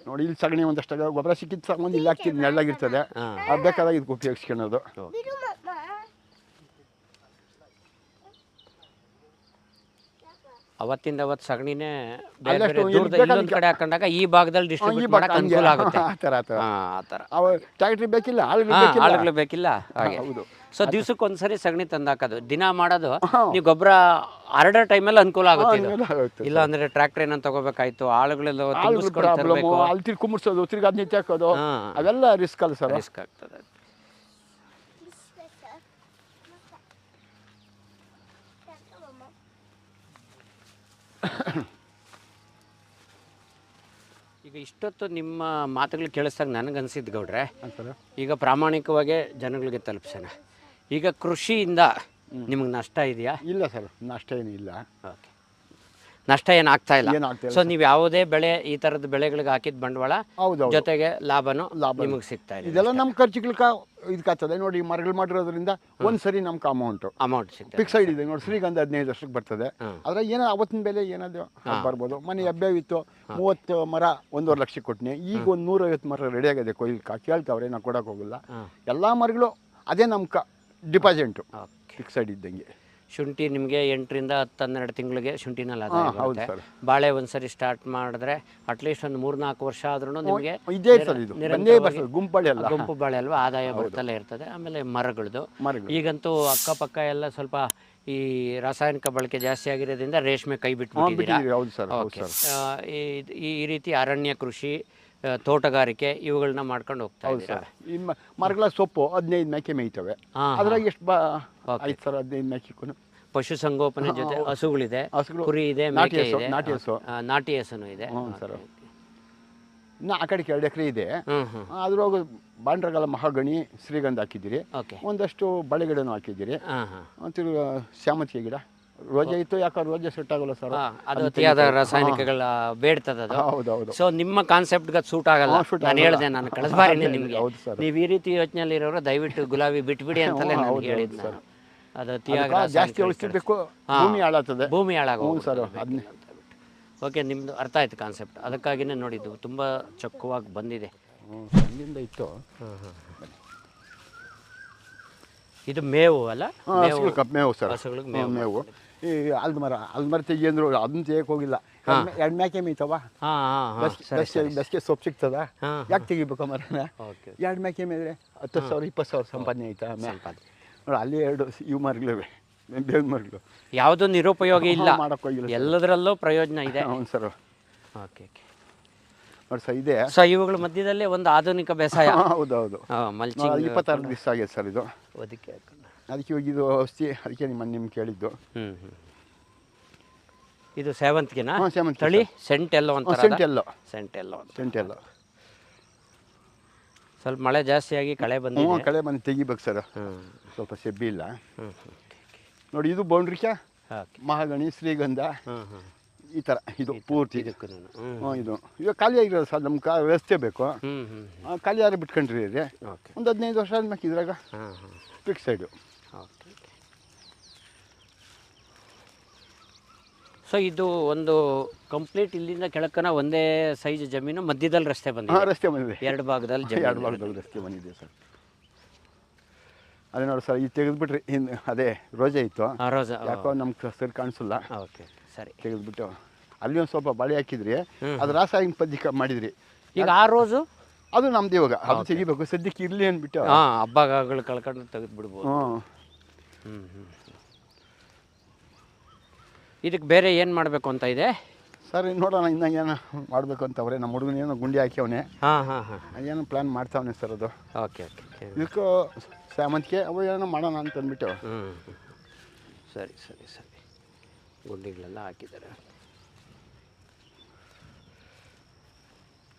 ನೋಡಿ ಇಲ್ಲಿ ಸಗಣಿ ಒಂದಷ್ಟು ಗೊಬ್ಬರ ಸಿಕ್ಕಿದ್ದು ತಗೊಂಡು ಇಲ್ಲಿ ಹಾಕಿದ್ದು ನೆಳ್ಳಾಗಿರ್ತದೆ, ಅದು ಬೇಕಾದಾಗ ಇದಕ್ಕೆ ಉಪಯೋಗಿಸ್ಕೊಳ್ಳೋದು. ಅವತ್ತಿಂದ ಅವತ್ತು ಸಗಣಿನೇ ಇನ್ನೊಂದು ಕಡೆ ಹಾಕೊಂಡಾಗ ಈ ಭಾಗದಲ್ಲಿ ಡಿಸ್ಟ್ರಿಬ್ಯೂಟ್ ಮಾಡಕ್ಕೆ ಅನುಕೂಲ ಆಗುತ್ತೆ. ಆ ಥರ ಟ್ಯಾಕ್ಟ್ರಿ ಬೇಕಿಲ್ಲ, ಆಳುಗಳು ಬೇಕಿಲ್ಲ. ಹಾಗೆ ಸೊ ದಿವ್ಸಕ್ಕೆ ಒಂದ್ಸರಿ ಸಗಣಿ ತಂದು ಹಾಕೋದು, ದಿನ ಮಾಡೋದು. ನೀವು ಗೊಬ್ಬರ ಹರಡೋ ಟೈಮಲ್ಲಿ ಅನುಕೂಲ ಆಗುತ್ತೆ. ಇಲ್ಲ ಅಂದ್ರೆ ಟ್ರ್ಯಾಕ್ಟರ್ ಏನೋ ತಗೋಬೇಕಾಯ್ತು, ಆಳುಗಳೆಲ್ಲ ಅಲ್ಲಿ ಕುಮ್ಮಿಸೋದು, ತಿರ್ಗಿ ಅದನ್ನ ಹಾಕೋದು, ಅವೆಲ್ಲ ರಿಸ್ಕ್ ಅಲ್ಲ ಸರ್. ರಿಸ್ಕ್ ಆಗ್ತದೆ. ಈಗ ಇಷ್ಟೊತ್ತು ನಿಮ್ಮ ಮಾತುಗಳು ಕೇಳಿಸ್ದಾಗ ನನಗನ್ಸಿದ್ದು ಗೌಡ್ರೆ, ಈಗ ಪ್ರಾಮಾಣಿಕವಾಗಿ ಜನಗಳಿಗೆ ತಲುಪಿಸೋಣ. ಈಗ ಕೃಷಿಯಿಂದ ನಿಮಗೆ ನಷ್ಟ ಇದೆಯಾ? ಇಲ್ಲ ಸರ್, ನಷ್ಟ ಏನೂ ಇಲ್ಲ. ಓಕೆ, ನಷ್ಟ ಏನು ಆಗ್ತಾ ಇಲ್ಲ. ಸೊ ನೀವು ಯಾವುದೇ ಬೆಳೆ ಈ ಥರದ ಬೆಳೆಗಳಿಗೆ ಹಾಕಿದ ಬಂಡವಾಳ ಜೊತೆಗೆ ಲಾಭನೂ ನಿಮಗೆ ಸಿಗ್ತಾ ಇದೆ. ಇದೆಲ್ಲ ನಮ್ಮ ಖರ್ಚುಗಳಿಗೆ ಇದಕ್ಕಾಗ್ತದೆ. ನೋಡಿ ಮರಗಳು ಮಾಡಿರೋದ್ರಿಂದ ಒಂದ್ಸರಿ ನಮ್ಗೆ ಅಮೌಂಟ್ ಸಿಗ್ತದೆ. ಫಿಕ್ಸೈಡ್ ಇದೆ ನೋಡಿ, ಶ್ರೀಗಂಧ 15 ವರ್ಷಕ್ಕೆ ಬರ್ತದೆ. ಆದರೆ ಏನೋ ಅವತ್ತಿನ ಬೆಲೆ ಏನಾದರೂ ಬರ್ಬೋದು. ಮನೆ ಹೆಬ್ಬೆವಿತ್ತು, 30 ಮರ 1.5 ಲಕ್ಷಕ್ಕೆ ಕೊಟ್ಟಿನಿ. ಈಗ ಒಂದು 150 ಮರ ರೆಡಿ ಆಗಿದೆ ಕೊಯ್ಲಿಕ್ಕೆ. ಕೇಳ್ತಾವ್ರೆ, ನಾವು ಕೊಡೋಕೆ ಹೋಗಿಲ್ಲ. ಎಲ್ಲ ಮರಗಳು ಅದೇ ನಮ್ಮ ಡಿಪಾಸಿಟು ಫಿಕ್ಸೈಡ್ ಇದ್ದಂಗೆ. ಶುಂಠಿ ನಿಮಗೆ 8 ರಿಂದ 10-12 ತಿಂಗಳಿಗೆ ಶುಂಠಿನಲ್ಲಿ ಆದಾಯ ಬರುತ್ತೆ. ಬಾಳೆ ಒಂದ್ಸರಿ ಸ್ಟಾರ್ಟ್ ಮಾಡಿದ್ರೆ ಅಟ್ಲೀಸ್ಟ್ ಒಂದು 3-4 ವರ್ಷ ಆದ್ರೂ ನಿಮಗೆ ಗುಂಪು ಬಾಳೆ ಅಲ್ವಾ ಆದಾಯ ಬರ್ತಲೇ ಇರ್ತದೆ. ಆಮೇಲೆ ಮರಗಳದು ಈಗಂತೂ ಅಕ್ಕಪಕ್ಕ ಎಲ್ಲ ಸ್ವಲ್ಪ ಈ ರಾಸಾಯನಿಕ ಬಳಕೆ ಜಾಸ್ತಿ ಆಗಿರೋದ್ರಿಂದ ರೇಷ್ಮೆ ಕೈ ಬಿಟ್ಬಿಟ್ಟಿದ್ದೀರಾ. ಈ ರೀತಿ ಅರಣ್ಯ ಕೃಷಿ, ತೋಟಗಾರಿಕೆ ಇವುಗಳನ್ನ ಮಾಡ್ಕೊಂಡು ಹೋಗ್ತಾ ಇದ್ದೀರಾ. ಮರಗಳ ಸೊಪ್ಪು 15 ಮೇಕೆ ಮೇಯ್ತವೆ. ಅದ್ರಾಗ ಎಷ್ಟು 15 ಮೇಕೆ. ಪಶುಸಂಗೋಪನೆ ಜೊತೆ ಹಸುಗಳಿದೆ, ಕುರಿ ಇದೆ, ಮೇಕೆ ಇದೆ, ನಾಟಿ ಹಸುನು ಇದೆ. ಇನ್ನು ಆ ಕಡೆ 2 ಎಕರೆ ಇದೆ. ಅದ್ರೊಳಗೆ ಬಾಂಡ್ರಗಾಲ ಮಹಾಗಣಿ ಶ್ರೀಗಂಧ ಹಾಕಿದ್ದೀರಿ, ಒಂದಷ್ಟು ಬಳೆಗಿಡನೂ ಹಾಕಿದ್ದೀರಿ, ತಿರ್ಗಿ ಶ್ಯಾಮತಿಗೆ ಗಿಡ, ರೋಜಾ ಇತ್ತು. ಯಾಕಂದ್ರೆ ರೋಜಾ ಸೆಟ್ ಆಗೋಲ್ಲ ಸರ್, ಅದು ಅತಿಯಾದ ರಾಸಾಯನಿಕಗಳ ಬೇಡ್ತದ. ಹೌದೌದು. ಸೊ ನಿಮ್ಮ ಕಾನ್ಸೆಪ್ಟ್ಗೆ ಸೂಟ್ ಆಗಲ್ಲ. ನಾನು ಹೇಳಿದೆ, ನಾನು ಕಳೆದ ಬಾರಿನೇ ನಿಮಗೆ, ನೀವು ಈ ರೀತಿ ಯೋಚನೆಯಲ್ಲಿ ಇರೋರು ದಯವಿಟ್ಟು ಗುಲಾಬಿ ಬಿಟ್ಬಿಡಿ ಅಂತಲೇ ನಾನು ಹೇಳಿದ್ದೆ. ನಾನು ಅದು ಅತಿಯಾಗಿ ಜಾಸ್ತಿ ಔಷಧಿಬೇಕು, ಭೂಮಿ ಹಾಳಾಗ್ತದೆ. ಭೂಮಿ ಹಾಳಾಗೋದು ಸರ್. ಅದನ್ನೇ ಓಕೆ, ನಿಮ್ಮದು ಅರ್ಥ ಆಯ್ತು ಕಾನ್ಸೆಪ್ಟ್. ಅದಕ್ಕಾಗಿಯೇ ನೋಡಿದ್ದು ತುಂಬ ಚೊಕ್ಕವಾಗಿ ಬಂದಿದೆ. ಅಲ್ಲಿಂದ ಇತ್ತು. ಇದು ಮೇವು ಅಲ್ಲ? ಮೇವು ಸರ್, ಮೇವು. ಈ ಅಲ್ಮರ ತೆಗಿ ಅಂದ್ರು ಅದನ್ನ ತೆಗಿಯಕ್ಕೆ ಹೋಗಿಲ್ಲ. 2 ಮೇಕೆ ಮೇಯ್ತವ, ಬೆಸ್ಗೆ ಸೊಪ್ಪು ಸಿಗ್ತದ, ಯಾಕೆ ತೆಗಿಬೇಕು ಮರನ? 2 ಮೇಕೆ ಮೇಯ್ದ್ರೆ 10,000 20,000 ಸಂಪಾದನೆ ಆಯ್ತಾ? ನೋಡಿ ಅಲ್ಲಿ 2 ಇವು ಮರಗಳಿವೆ. ಬೇವಿನ ಮರಗಳು ಯಾವುದೂ ನಿರುಪಯೋಗಿ ಇಲ್ಲ, ಮಾಡೋಕ್ಕೋಗಿಲ್ಲ ಎಲ್ಲದರಲ್ಲೂ ಪ್ರಯೋಜನ ಇದೆ. ಹ್ಞೂ ಸರ್. Okay okay. ನೋಡಿ ಸರ್ ಇದೆ. ಸೊ ಇವುಗಳ ಮಧ್ಯದಲ್ಲೇ ಒಂದು ಆಧುನಿಕ ಬೇಸಾಯ. ಹೌದೌದು. ಮಲ್ಚಿಂಗ್ 26 ದಿವಸ ಆಗಿದೆ ಸರ್ ಇದು. ಅದಕ್ಕೆ ಅದಕ್ಕೆ ಇವಾಗ ಇದು ಔಷಧಿ, ಅದಕ್ಕೆ ನಿಮ್ಗೆ ಕೇಳಿದ್ದು. ಇದು ಸೇವಂತಿಗೆನಾ? ಹಾಂ, ಸೇವಂತಿಗೆ ತಳಿ ಸೆಂಟ್ ಎಲ್ಲೋ ಅಂತ. ಸೆಂಟ್ ಎಲ್ಲೋ ಸ್ವಲ್ಪ ಮಳೆ ಜಾಸ್ತಿ ಆಗಿ ಕಳೆ ಬಂದಿದೆ. ಕಳೆ ಬಂದು ತೆಗಿಬೇಕು ಸರ್. ಸ್ವಲ್ಪ ಸೆಬ್ಬಿ ಇಲ್ಲ ನೋಡಿ. ಇದು ಬೌಂಡ್ರಿಕ ಮಹಾಗಣಿ, ಶ್ರೀಗಂಧ, ಈ ಥರ ಇದು ಪೂರ್ತಿ. ಇದು ಇವಾಗ ಖಾಲಿ ಆಗಿರೋದು ಸರ್. ನಮ್ಗೆ ವ್ಯವಸ್ಥೆ ಬೇಕು. ಖಾಲಿ ಯಾರು ಬಿಟ್ಕೊಂಡ್ರಿ ಇದೆ ಒಂದು 15 ವರ್ಷ ಆದ್ಮೇಲೆ ಇದ್ರಾಗ ಫಿಕ್ಸೈಡು. ಸೊ ಇದು ಒಂದು ಕಂಪ್ಲೀಟ್ ಇಲ್ಲಿಂದ ಕೆಳಕನ ಒಂದೇ ಸೈಜ್ ಜಮೀನು, ಮಧ್ಯದಲ್ಲಿ ರಸ್ತೆ ಬಂದಿದೆ. ರಸ್ತೆ ಬಂದಿದೆ, 2 ಭಾಗದಲ್ಲಿ ರಸ್ತೆ ಬಂದಿದೆ ಸರ್. ಅದೇ ನೋಡಿ ಸರ್, ಇದು ತೆಗೆದ್ಬಿಟ್ರಿ. ಅದೇ ರೋಜಾ ಇತ್ತು, ರೋಜಾ ಯಾಕೋ ನಮ್ಗೆ ಸರಿ ಕಾಣಿಸಲ್ಲ. ಓಕೆ ಸರಿ. ತೆಗೆದ್ಬಿಟ್ಟು ಅಲ್ಲಿ ಒಂದು ಸ್ವಲ್ಪ ಬಾಳೆ ಹಾಕಿದ್ರಿ, ಅದು ರಾಸಾಯನಿಕ ಪದ್ಧತಿ ಮಾಡಿದ್ರಿ. ಈಗ ಆ ರೋಜು ಅದು ನಮ್ದು ಇವಾಗ ಅದು ತೆಗಿಬೇಕು, ಸದ್ಯಕ್ಕೆ ಇರಲಿ ಅಂದ್ಬಿಟ್ಟು ಹಬ್ಬಗಳು ಕಳ್ಕೊಂಡು ತೆಗೆದು ಬಿಡ್ಬೋದು. ಇದಕ್ಕೆ ಬೇರೆ ಏನು ಮಾಡಬೇಕು ಅಂತ ಇದೆ ಸರ್? ನೋಡೋಣ ಇನ್ನ ಏನು ಮಾಡಬೇಕು ಅಂತವ್ರೆ. ನಮ್ಮ ಹುಡುಗನ ಏನೋ ಗುಂಡಿ ಹಾಕ್ಯವನೆ. ಏನೋ ಪ್ಲ್ಯಾನ್ ಮಾಡ್ತಾವನೆ ಸರ್ ಅದು. Okay okay. ಇದಕ್ಕೂ ಸಾಮಂತಿಗೆ ಅವು ಏನೋ ಮಾಡೋಣ ಅಂತ ಅಂದ್ಬಿಟ್ಟು. ಸರಿ ಸರಿ ಸರಿ. ಗುಂಡಿಗಳೆಲ್ಲ ಹಾಕಿದ್ದಾರೆ.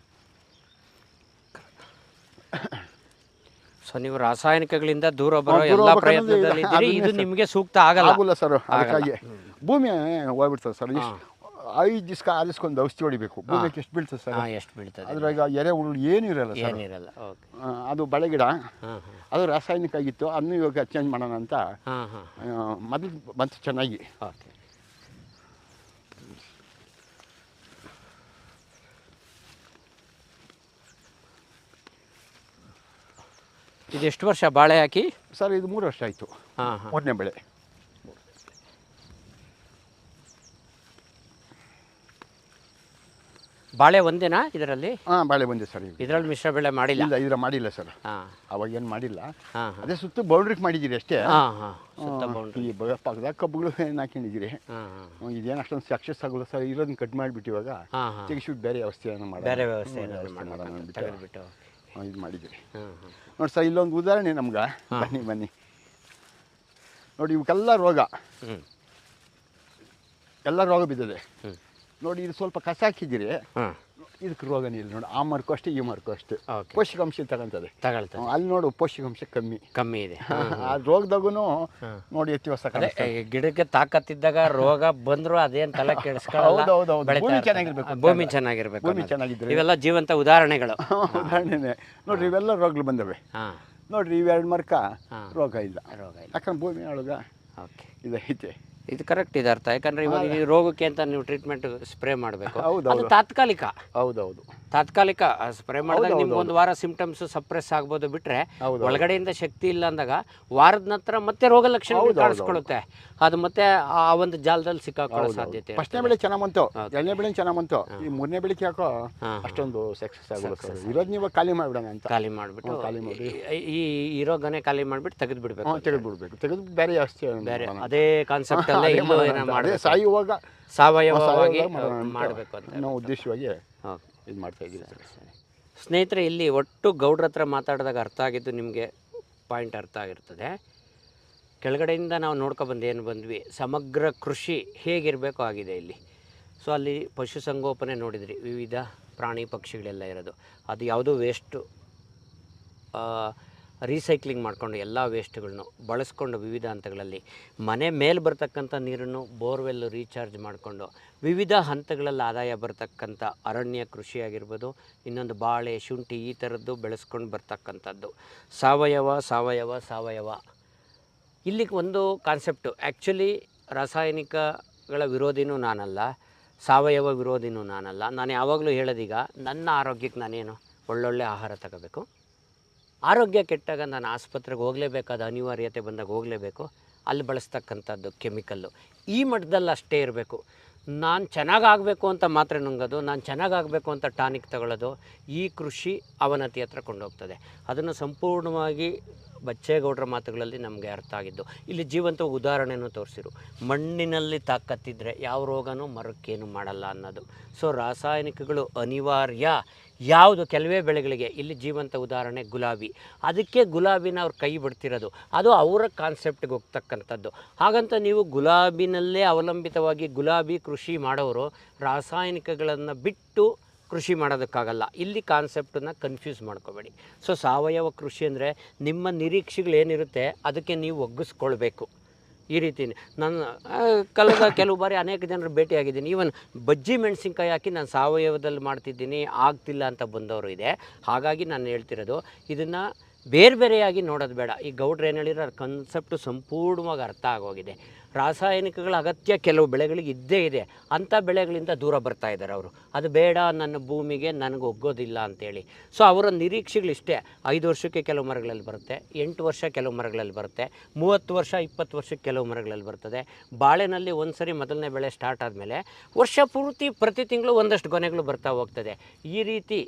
ಸೊ ನೀವು ರಾಸಾಯನಿಕಗಳಿಂದ ದೂರ ಬರೋ ಎಲ್ಲ ಪ್ರಯತ್ನದಲ್ಲಿ ಇದ್ದೀರಿ. ಇದು ನಿಮಗೆ ಸೂಕ್ತ ಆಗಲ್ಲ ಸರ್. ಅದಕ್ಕಾಗಿ ಭೂಮಿ ಹೋಗ್ಬಿಡ್ತದೆ ಸರ್. 5 ದಿವಸ ಆಲಿಸ್ಕೊಂಡು ಔಷಧಿ ಹೊಡಿಬೇಕು. ಭೂಮಿಗೆ ಎಷ್ಟು ಬೀಳ್ತದೆ ಸರ್? ಎಷ್ಟು ಬೀಳ್ತದೆ? ಅದ್ರಾಗ ಎರೆಹುಳು ಏನೂ ಇರಲ್ಲ ಸರ್. ಏನಿರಲ್ಲ. ಅದು ಬಳೆ ಗಿಡ, ಅದು ರಾಸಾಯನಿಕ ಆಗಿತ್ತು. ಅದನ್ನು ಇವಾಗ ಚೇಂಜ್ ಮಾಡೋಣ ಅಂತ ಮೊದಲು ಬಂತು ಚೆನ್ನಾಗಿ. ಓಕೆ. ಇದು ಎಷ್ಟು ವರ್ಷ ಬಾಳೆ ಹಾಕಿ ಸರ್? ಇದು 3 ವರ್ಷ ಆಯಿತು. 3ನೇ ಬೆಳೆ. ಬಾಳೆ ಒಂದೇನಾ ಇದರಲ್ಲಿ? ಬಾಳೆ ಬಂದೆ ಸರ್. ಇದರಲ್ಲಿ ಮಿಶ್ರ ಬೆಳೆ ಮಾಡಿಲ್ಲ? ಇಲ್ಲ, ಇದ್ರ ಮಾಡಿಲ್ಲ ಸರ್. ಅವಾಗ ಏನು ಮಾಡಿಲ್ಲ. ಅದೇ ಸುತ್ತ ಬೌಂಡ್ರಿಗೆ ಮಾಡಿದ್ದೀರಿ ಅಷ್ಟೇ. ಈ ಪಕ್ಕದಾಗ ಕಬ್ಬುಗಳು ಏನು ಹಾಕೊಂಡಿದ್ದೀರಿ. ಇದೇನು ಅಷ್ಟೊಂದು ಸಕ್ಸಸ್ ಆಗೋಲ್ಲ ಸರ್. ಇರೋದನ್ನ ಕಟ್ ಮಾಡಿಬಿಟ್ಟು ಇವಾಗ ತೆಗಿಸ್ಬಿಟ್ಟು ಬೇರೆ ವ್ಯವಸ್ಥೆಯನ್ನು ಮಾಡಿ, ಬೇರೆ ವ್ಯವಸ್ಥೆ ಮಾಡೋಣ ಅಂದ್ಬಿಟ್ಟು ಇದು ಮಾಡಿದ್ದೀರಿ. ನೋಡಿ ಸರ್, ಇಲ್ಲೊಂದು ಉದಾಹರಣೆ ನಮ್ಗೆ. ಬನ್ನಿ ನೋಡಿ. ಇವಕ್ಕೆಲ್ಲ ರೋಗ, ಎಲ್ಲ ರೋಗ ಬಿದ್ದಿದೆ ನೋಡಿ. ಇದು ಸ್ವಲ್ಪ ಕಸ ಹಾಕಿದ್ದೀರಿ, ಇದಕ್ಕೆ ರೋಗನೇ ಇಲ್ಲ ನೋಡಿ. ಆ ಮರಕ್ಕೂ ಅಷ್ಟೇ, ಈ ಮರಕ್ಕೂ ಅಷ್ಟೇ ಪೋಷಕಾಂಶ ತಗೊಳ್ತದೆ. ಅಲ್ಲಿ ನೋಡು, ಪೋಷಕಾಂಶ ಕಮ್ಮಿ ಇದೆ. ಆ ರೋಗದಾಗೂ ನೋಡಿ ವ್ಯತ್ಯಾಸ. ಗಿಡಕ್ಕೆ ತಾಕತ್ತಿದ್ದಾಗ ರೋಗ ಬಂದ್ರು ಅದೇನು ತಲೆ ಕೆಡಿಸ್ಕೊಳ್ಳಲ್ಲ. ಭೂಮಿ ಚೆನ್ನಾಗಿರ್ಬೇಕು. ಇವೆಲ್ಲ ಜೀವಂತ ಉದಾಹರಣೆಗಳು. ಉದಾಹರಣೆನೆ ನೋಡ್ರಿ. ಇವೆಲ್ಲ ರೋಗಗಳು ಬಂದವೆ ನೋಡ್ರಿ. ಇವೆರಡು ಮರಕ ರೋಗ ಇಲ್ಲ. ಯಾಕಂದ್ರೆ ಭೂಮಿ ಒಳಗ ಇದೈತೆ. ಇದು ಕರೆಕ್ಟ್ ಇದೆ ಅರ್ಥ. ಯಾಕಂದ್ರೆ ಇವಾಗ ಈ ರೋಗಕ್ಕೆ ಅಂತ ನೀವು ಟ್ರೀಟ್ಮೆಂಟ್ ಸ್ಪ್ರೇ ಮಾಡಬೇಕು. ಅದು ತಾತ್ಕಾಲಿಕ. ಹೌದೌದು, ತಾತ್ಕಾಲಿಕ ಸ್ಪ್ರೇ ಮಾಡಿದಾಗ ನಿಮ್ಗೆ 1 ವಾರ ಸಿಂಪ್ಟಮ್ಸ್ ಸಪ್ರೆಸ್ ಆಗ್ಬೋದು. ಬಿಟ್ರೆ ಒಳಗಡೆಯಿಂದ ಶಕ್ತಿ ಇಲ್ಲ ಅಂದಾಗ ವಾರದ ನಂತರ ಮತ್ತೆ ರೋಗ ಲಕ್ಷಣಗಳು ಕಾಣಿಸ್ಕೊಳ್ಳುತ್ತೆ. ಅದು ಮತ್ತೆ ಆ ಒಂದು ಜಾಲದಲ್ಲಿ ಸಿಕ್ಕಾಕೊಳ್ಳೋ ಸಾಧ್ಯತೆ. ಫಸ್ಟ್ನೇ ಬೆಳೆ ಚೆನ್ನಾಗ್ ಬಂತು, 2ನೇ ಬೆಳೆ ಚೆನ್ನಾಗ್ ಬಂತು. ಈ 3ನೇ ಬೆಳೆಗೆ ಯಾಕೋ ಅಷ್ಟೊಂದು ಸಕ್ಸಸ್ ಆಗೋಲ್ಲ ಸರ್. ಇರೋದು ನೀವು ಖಾಲಿ ಮಾಡಿಬಿಡೋಣ ಅಂತ. ಖಾಲಿ ಮಾಡಿಬಿಟ್ಟು ಈ ರೋಗನೇ ಖಾಲಿ ಮಾಡಿಬಿಟ್ಟು ತೆಗೆದುಬಿಡ್ಬೇಕು. ತೆಗೆದು ಬೇರೆ ಜಾಸ್ತಿ ಬೇರೆ ಅದೇ ಕಾನ್ಸೆಪ್ಟ್ ಸಾಯುವಾಗ ಸಾವಯವವಾಗಿ ಮಾಡಬೇಕು ಅಂತ ನಾವು ಉದ್ದೇಶವಾಗಿ ಇದು ಮಾಡ್ತಾ ಇದ್ದೀವಿ. ಸ್ನೇಹಿತರೆ, ಇಲ್ಲಿ ಒಟ್ಟು ಗೌಡ್ರ ಹತ್ರ ಮಾತಾಡಿದಾಗ ಅರ್ಥ ಆಗಿದ್ದು ನಿಮಗೆ ಪಾಯಿಂಟ್ ಅರ್ಥ ಆಗಿರ್ತದೆ. ಕೆಳಗಡೆಯಿಂದ ನಾವು ನೋಡ್ಕೊಬಂದು ಏನು ಬಂದ್ವಿ, ಸಮಗ್ರ ಕೃಷಿ ಹೇಗಿರಬೇಕು ಆಗಿದೆ ಇಲ್ಲಿ. ಸೊ ಅಲ್ಲಿ ಪಶುಸಂಗೋಪನೆ ನೋಡಿದ್ರಿ, ವಿವಿಧ ಪ್ರಾಣಿ ಪಕ್ಷಿಗಳೆಲ್ಲ ಇರೋದು. ಅದು ಯಾವುದೋ ವೇಸ್ಟು ರೀಸೈಕ್ಲಿಂಗ್ ಮಾಡಿಕೊಂಡು ಎಲ್ಲ ವೇಸ್ಟ್ಗಳನ್ನು ಬಳಸ್ಕೊಂಡು ವಿವಿಧ ಹಂತಗಳಲ್ಲಿ ಮನೆ ಮೇಲೆ ಬರ್ತಕ್ಕಂಥ ನೀರನ್ನು ಬೋರ್ವೆಲ್ಲು ರೀಚಾರ್ಜ್ ಮಾಡಿಕೊಂಡು ವಿವಿಧ ಹಂತಗಳಲ್ಲಿ ಆದಾಯ ಬರ್ತಕ್ಕಂಥ ಅರಣ್ಯ ಕೃಷಿ ಆಗಿರ್ಬೋದು, ಇನ್ನೊಂದು ಬಾಳೆ, ಶುಂಠಿ ಈ ಥರದ್ದು ಬೆಳೆಸ್ಕೊಂಡು ಬರ್ತಕ್ಕಂಥದ್ದು. ಸಾವಯವ ಇಲ್ಲಿಗೆ ಒಂದು ಕಾನ್ಸೆಪ್ಟು. ಆ್ಯಕ್ಚುಲಿ ರಾಸಾಯನಿಕಗಳ ವಿರೋಧಿನೂ ನಾನಲ್ಲ, ಸಾವಯವ ವಿರೋಧಿನೂ ನಾನಲ್ಲ. ನಾನು ಯಾವಾಗಲೂ ಹೇಳೋದೀಗ ನನ್ನ ಆರೋಗ್ಯಕ್ಕೆ ನಾನೇನು ಒಳ್ಳೊಳ್ಳೆ ಆಹಾರ ತಗೋಬೇಕು. ಆರೋಗ್ಯ ಕೆಟ್ಟಾಗ ನಾನು ಆಸ್ಪತ್ರೆಗೆ ಹೋಗಲೇಬೇಕಾದ ಅನಿವಾರ್ಯತೆ ಬಂದಾಗ ಹೋಗಲೇಬೇಕು. ಅಲ್ಲಿ ಬಳಸ್ತಕ್ಕಂಥದ್ದು ಕೆಮಿಕಲ್ಲು ಈ ಮಟ್ಟದಲ್ಲಿ ಅಷ್ಟೇ ಇರಬೇಕು. ನಾನು ಚೆನ್ನಾಗಾಗಬೇಕು ಅಂತ ಮಾತ್ರೆ ನುಂಗೋದು, ನಾನು ಚೆನ್ನಾಗಾಗಬೇಕು ಅಂತ ಟಾನಿಕ್ ತಗೊಳ್ಳೋದು, ಈ ಕೃಷಿ ಅವನತಿ ಹತ್ರ ಕೊಂಡೋಗ್ತದೆ. ಅದನ್ನು ಸಂಪೂರ್ಣವಾಗಿ ಬಚ್ಚೇಗೌಡರ ಮಾತುಗಳಲ್ಲಿ ನಮಗೆ ಅರ್ಥ ಆಗಿದ್ದು. ಇಲ್ಲಿ ಜೀವಂತ ಉದಾಹರಣೆನೂ ತೋರಿಸಿರು. ಮಣ್ಣಿನಲ್ಲಿ ತಾಕತ್ತಿದ್ರೆ ಯಾವ ರೋಗನೂ ಮರಕ್ಕೇನು ಮಾಡಲ್ಲ ಅನ್ನೋದು. ಸೊ ರಾಸಾಯನಿಕಗಳು ಅನಿವಾರ್ಯ. ಯಾವುದು ಕೆಲವೇ ಬೆಳೆಗಳಿಗೆ. ಇಲ್ಲಿ ಜೀವಂತ ಉದಾಹರಣೆ ಗುಲಾಬಿ. ಅದಕ್ಕೆ ಗುಲಾಬಿನ ಅವ್ರು ಕೈ ಬಿಡ್ತಿರೋದು. ಅದು ಅವರ ಕಾನ್ಸೆಪ್ಟ್ಗೆ ಹೋಗ್ತಕ್ಕಂಥದ್ದು. ಹಾಗಂತ ನೀವು ಗುಲಾಬಿನಲ್ಲೇ ಅವಲಂಬಿತವಾಗಿ ಗುಲಾಬಿ ಕೃಷಿ ಮಾಡೋರು ರಾಸಾಯನಿಕಗಳನ್ನು ಬಿಟ್ಟು ಕೃಷಿ ಮಾಡೋದಕ್ಕಾಗಲ್ಲ. ಇಲ್ಲಿ ಕಾನ್ಸೆಪ್ಟನ್ನು ಕನ್ಫ್ಯೂಸ್ ಮಾಡ್ಕೋಬೇಡಿ. ಸೊ ಸಾವಯವ ಕೃಷಿ ಅಂದರೆ ನಿಮ್ಮ ನಿರೀಕ್ಷೆಗಳೇನಿರುತ್ತೆ ಅದಕ್ಕೆ ನೀವು ಒಗ್ಗಿಸ್ಕೊಳ್ಬೇಕು. ಈ ರೀತಿ ನಾನು ಕಳೆದ ಕೆಲವು ಬಾರಿ ಅನೇಕ ಜನರು ಭೇಟಿಯಾಗಿದ್ದೀನಿ. ಈವನ್ ಬಜ್ಜಿ ಮೆಣಸಿನ್ಕಾಯಿ ಹಾಕಿ ನಾನು ಸಾವಯವದಲ್ಲಿ ಮಾಡ್ತಿದ್ದೀನಿ, ಆಗ್ತಿಲ್ಲ ಅಂತ ಬಂದವರು ಇದೆ. ಹಾಗಾಗಿ ನಾನು ಹೇಳ್ತಿರೋದು ಇದನ್ನು ಬೇರೆ ಬೇರೆಯಾಗಿ ನೋಡೋದು ಬೇಡ. ಈ ಗೌಡ್ರು ಏನು ಹೇಳಿರೋ ಕಾನ್ಸೆಪ್ಟು ಸಂಪೂರ್ಣವಾಗಿ ಅರ್ಥ ಆಗೋಗಿದೆ. ರಾಸಾಯನಿಕಗಳ ಅಗತ್ಯ ಕೆಲವು ಬೆಳೆಗಳಿಗೆ ಇದ್ದೇ ಇದೆ. ಅಂಥ ಬೆಳೆಗಳಿಂದ ದೂರ ಬರ್ತಾ ಇದ್ದಾರೆ ಅವರು. ಅದು ಬೇಡ, ನನ್ನ ಭೂಮಿಗೆ ನನಗೆ ಒಗ್ಗೋದಿಲ್ಲ ಅಂತೇಳಿ. ಸೊ ಅವರ ನಿರೀಕ್ಷೆಗಳಿಷ್ಟೇ. 5 ವರ್ಷಕ್ಕೆ ಕೆಲವು ಮರಗಳಲ್ಲಿ ಬರುತ್ತೆ, 8 ವರ್ಷ ಕೆಲವು ಮರಗಳಲ್ಲಿ ಬರುತ್ತೆ, 30 ವರ್ಷ 20 ವರ್ಷಕ್ಕೆ ಕೆಲವು ಮರಗಳಲ್ಲಿ ಬರ್ತದೆ. ಬಾಳೆನಲ್ಲಿ ಒಂದು ಸರಿ ಮೊದಲನೇ ಬೆಳೆ ಸ್ಟಾರ್ಟ್ ಆದಮೇಲೆ ವರ್ಷ ಪೂರ್ತಿ ಪ್ರತಿ ತಿಂಗಳು ಒಂದಷ್ಟು ಗೊನೆಗಳು ಬರ್ತಾ ಹೋಗ್ತದೆ. ಈ ರೀತಿ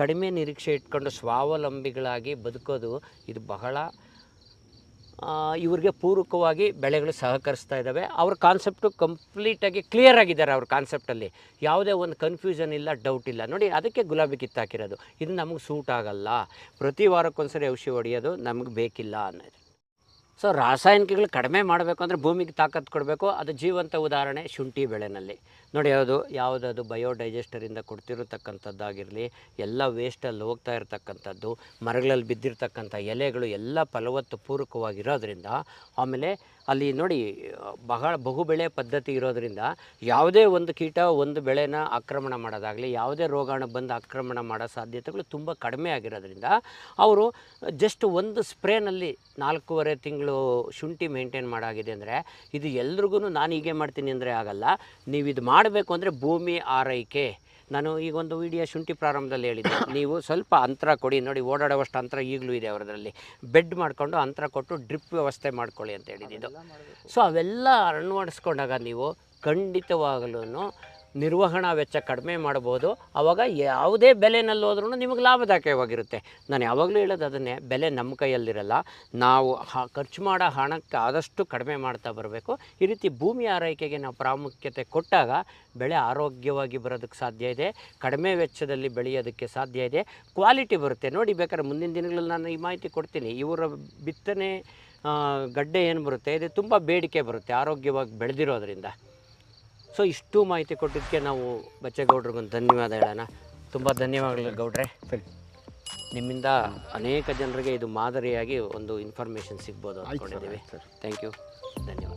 ಕಡಿಮೆ ನಿರೀಕ್ಷೆ ಇಟ್ಕೊಂಡು ಸ್ವಾವಲಂಬಿಗಳಾಗಿ ಬದುಕೋದು ಇದು ಬಹಳ ಇವ್ರಿಗೆ ಪೂರಕವಾಗಿ ಬೆಳೆಗಳು ಸಹಕರಿಸ್ತಾ ಇದ್ದಾವೆ. ಅವ್ರ ಕಾನ್ಸೆಪ್ಟು ಕಂಪ್ಲೀಟಾಗಿ ಕ್ಲಿಯರ್ ಆಗಿದ್ದಾರೆ. ಅವ್ರ ಕಾನ್ಸೆಪ್ಟಲ್ಲಿ ಯಾವುದೇ ಒಂದು ಕನ್ಫ್ಯೂಷನ್ ಇಲ್ಲ, ಡೌಟ್ ಇಲ್ಲ. ನೋಡಿ ಅದಕ್ಕೆ ಗುಲಾಬಿ ಕಿತ್ತಾಕಿರೋದು. ಇದು ನಮಗೆ ಸೂಟ್ ಆಗಲ್ಲ, ಪ್ರತಿ ವಾರಕ್ಕೊಂದ್ಸರಿ ಔಷಧಿ ಹೊಡೆಯೋದು ನಮಗೆ ಬೇಕಿಲ್ಲ ಅನ್ನೋದು. ಸೊ ರಾಸಾಯನಿಕಗಳು ಕಡಿಮೆ ಮಾಡಬೇಕು ಅಂದರೆ ಭೂಮಿಗೆ ತಾಕತ್ತು ಕೊಡಬೇಕು. ಅದು ಜೀವಂತ ಉದಾಹರಣೆ ಶುಂಠಿ ಬೆಳೆನಲ್ಲಿ ನೋಡಿ. ಯಾವುದದು ಬಯೋಡೈಜೆಸ್ಟರಿಂದ ಕೊಡ್ತಿರತಕ್ಕಂಥದ್ದಾಗಿರಲಿ, ಎಲ್ಲ ವೇಸ್ಟಲ್ಲಿ ಹೋಗ್ತಾ ಇರತಕ್ಕಂಥದ್ದು, ಮರಗಳಲ್ಲಿ ಬಿದ್ದಿರ್ತಕ್ಕಂಥ ಎಲೆಗಳು ಎಲ್ಲ ಫಲವತ್ತು ಪೂರಕವಾಗಿರೋದ್ರಿಂದ, ಆಮೇಲೆ ಅಲ್ಲಿ ನೋಡಿ ಬಹುಬೆಳೆ ಪದ್ಧತಿ ಇರೋದರಿಂದ ಯಾವುದೇ ಒಂದು ಕೀಟ ಒಂದು ಬೆಳೆನ ಆಕ್ರಮಣ ಮಾಡೋದಾಗಲಿ, ಯಾವುದೇ ರೋಗಾಣು ಬಂದು ಆಕ್ರಮಣ ಮಾಡೋ ಸಾಧ್ಯತೆಗಳು ತುಂಬ ಕಡಿಮೆ ಆಗಿರೋದ್ರಿಂದ ಅವರು ಜಸ್ಟ್ ಒಂದು ಸ್ಪ್ರೇನಲ್ಲಿ 4.5 ತಿಂಗಳು ಶುಂಠಿ ಮೇಂಟೈನ್ ಮಾಡಾಗಿದೆ. ಅಂದರೆ ಇದು ಎಲ್ರಿಗೂ ನಾನು ಹೀಗೆ ಮಾಡ್ತೀನಿ ಅಂದರೆ ಆಗಲ್ಲ. ನೀವು ಇದು ಮಾಡಬೇಕು ಅಂದರೆ ಭೂಮಿ ಆರೈಕೆ. ನಾನು ಈಗೊಂದು ವಿಡಿಯೋ ಶುಂಠಿ ಪ್ರಾರಂಭದಲ್ಲಿ ಹೇಳಿದ್ದೆ, ನೀವು ಸ್ವಲ್ಪ ಅಂತರ ಕೊಡಿ. ನೋಡಿ ಓಡಾಡುವಷ್ಟು ಅಂತರ ಈಗಲೂ ಇದೆ ಅವರದ್ರಲ್ಲಿ. ಬೆಡ್ ಮಾಡಿಕೊಂಡು ಅಂತರ ಕೊಟ್ಟು ಡ್ರಿಪ್ ವ್ಯವಸ್ಥೆ ಮಾಡ್ಕೊಳ್ಳಿ ಅಂತ ಹೇಳಿದ್ದು. ಸೊ ಅವೆಲ್ಲ ಅಳವಡಿಸ್ಕೊಂಡಾಗ ನೀವು ಖಂಡಿತವಾಗಲೂ ನಿರ್ವಹಣಾ ವೆಚ್ಚ ಕಡಿಮೆ ಮಾಡ್ಬೋದು. ಆವಾಗ ಯಾವುದೇ ಬೆಲೆನಲ್ಲಿ ಹೋದ್ರೂ ನಿಮಗೆ ಲಾಭದಾಯಕವಾಗಿರುತ್ತೆ. ನಾನು ಯಾವಾಗಲೂ ಹೇಳೋದು ಅದನ್ನೇ, ಬೆಲೆ ನಮ್ಮ ಕೈಯಲ್ಲಿರಲ್ಲ. ನಾವು ಖರ್ಚು ಮಾಡೋ ಹಣಕ್ಕೆ ಆದಷ್ಟು ಕಡಿಮೆ ಮಾಡ್ತಾ ಬರಬೇಕು. ಈ ರೀತಿ ಭೂಮಿ ಆರೈಕೆಗೆ ನಾವು ಪ್ರಾಮುಖ್ಯತೆ ಕೊಟ್ಟಾಗ ಬೆಳೆ ಆರೋಗ್ಯವಾಗಿ ಬರೋದಕ್ಕೆ ಸಾಧ್ಯ ಇದೆ, ಕಡಿಮೆ ವೆಚ್ಚದಲ್ಲಿ ಬೆಳೆಯೋದಕ್ಕೆ ಸಾಧ್ಯ ಇದೆ, ಕ್ವಾಲಿಟಿ ಬರುತ್ತೆ. ನೋಡಿ ಬೇಕಾದ್ರೆ ಮುಂದಿನ ದಿನಗಳಲ್ಲಿ ನಾನು ಈ ಮಾಹಿತಿ ಕೊಡ್ತೀನಿ. ಇವರ ಬಿತ್ತನೆ ಗಡ್ಡೆ ಏನು ಬರುತ್ತೆ, ಇದು ತುಂಬ ಬೇಡಿಕೆ ಬರುತ್ತೆ ಆರೋಗ್ಯವಾಗಿ ಬೆಳೆದಿರೋದ್ರಿಂದ. ಸೊ ಇಷ್ಟು ಮಾಹಿತಿ ಕೊಟ್ಟಿದ್ದಕ್ಕೆ ನಾವು ಬಚ್ಚೇಗೌಡ್ರಿಗೊಂದು ಧನ್ಯವಾದ ಹೇಳೋಣ. ತುಂಬ ಧನ್ಯವಾದಗಳು ಗೌಡ್ರೆ. ಸರಿ, ನಿಮ್ಮಿಂದ ಅನೇಕ ಜನರಿಗೆ ಇದು ಮಾದರಿಯಾಗಿ ಒಂದು ಇನ್ಫಾರ್ಮೇಷನ್ ಸಿಗ್ಬೋದು ಅಂದ್ಕೊಂಡಿದ್ದೀವಿ. ಥ್ಯಾಂಕ್ ಯು, ಧನ್ಯವಾದ.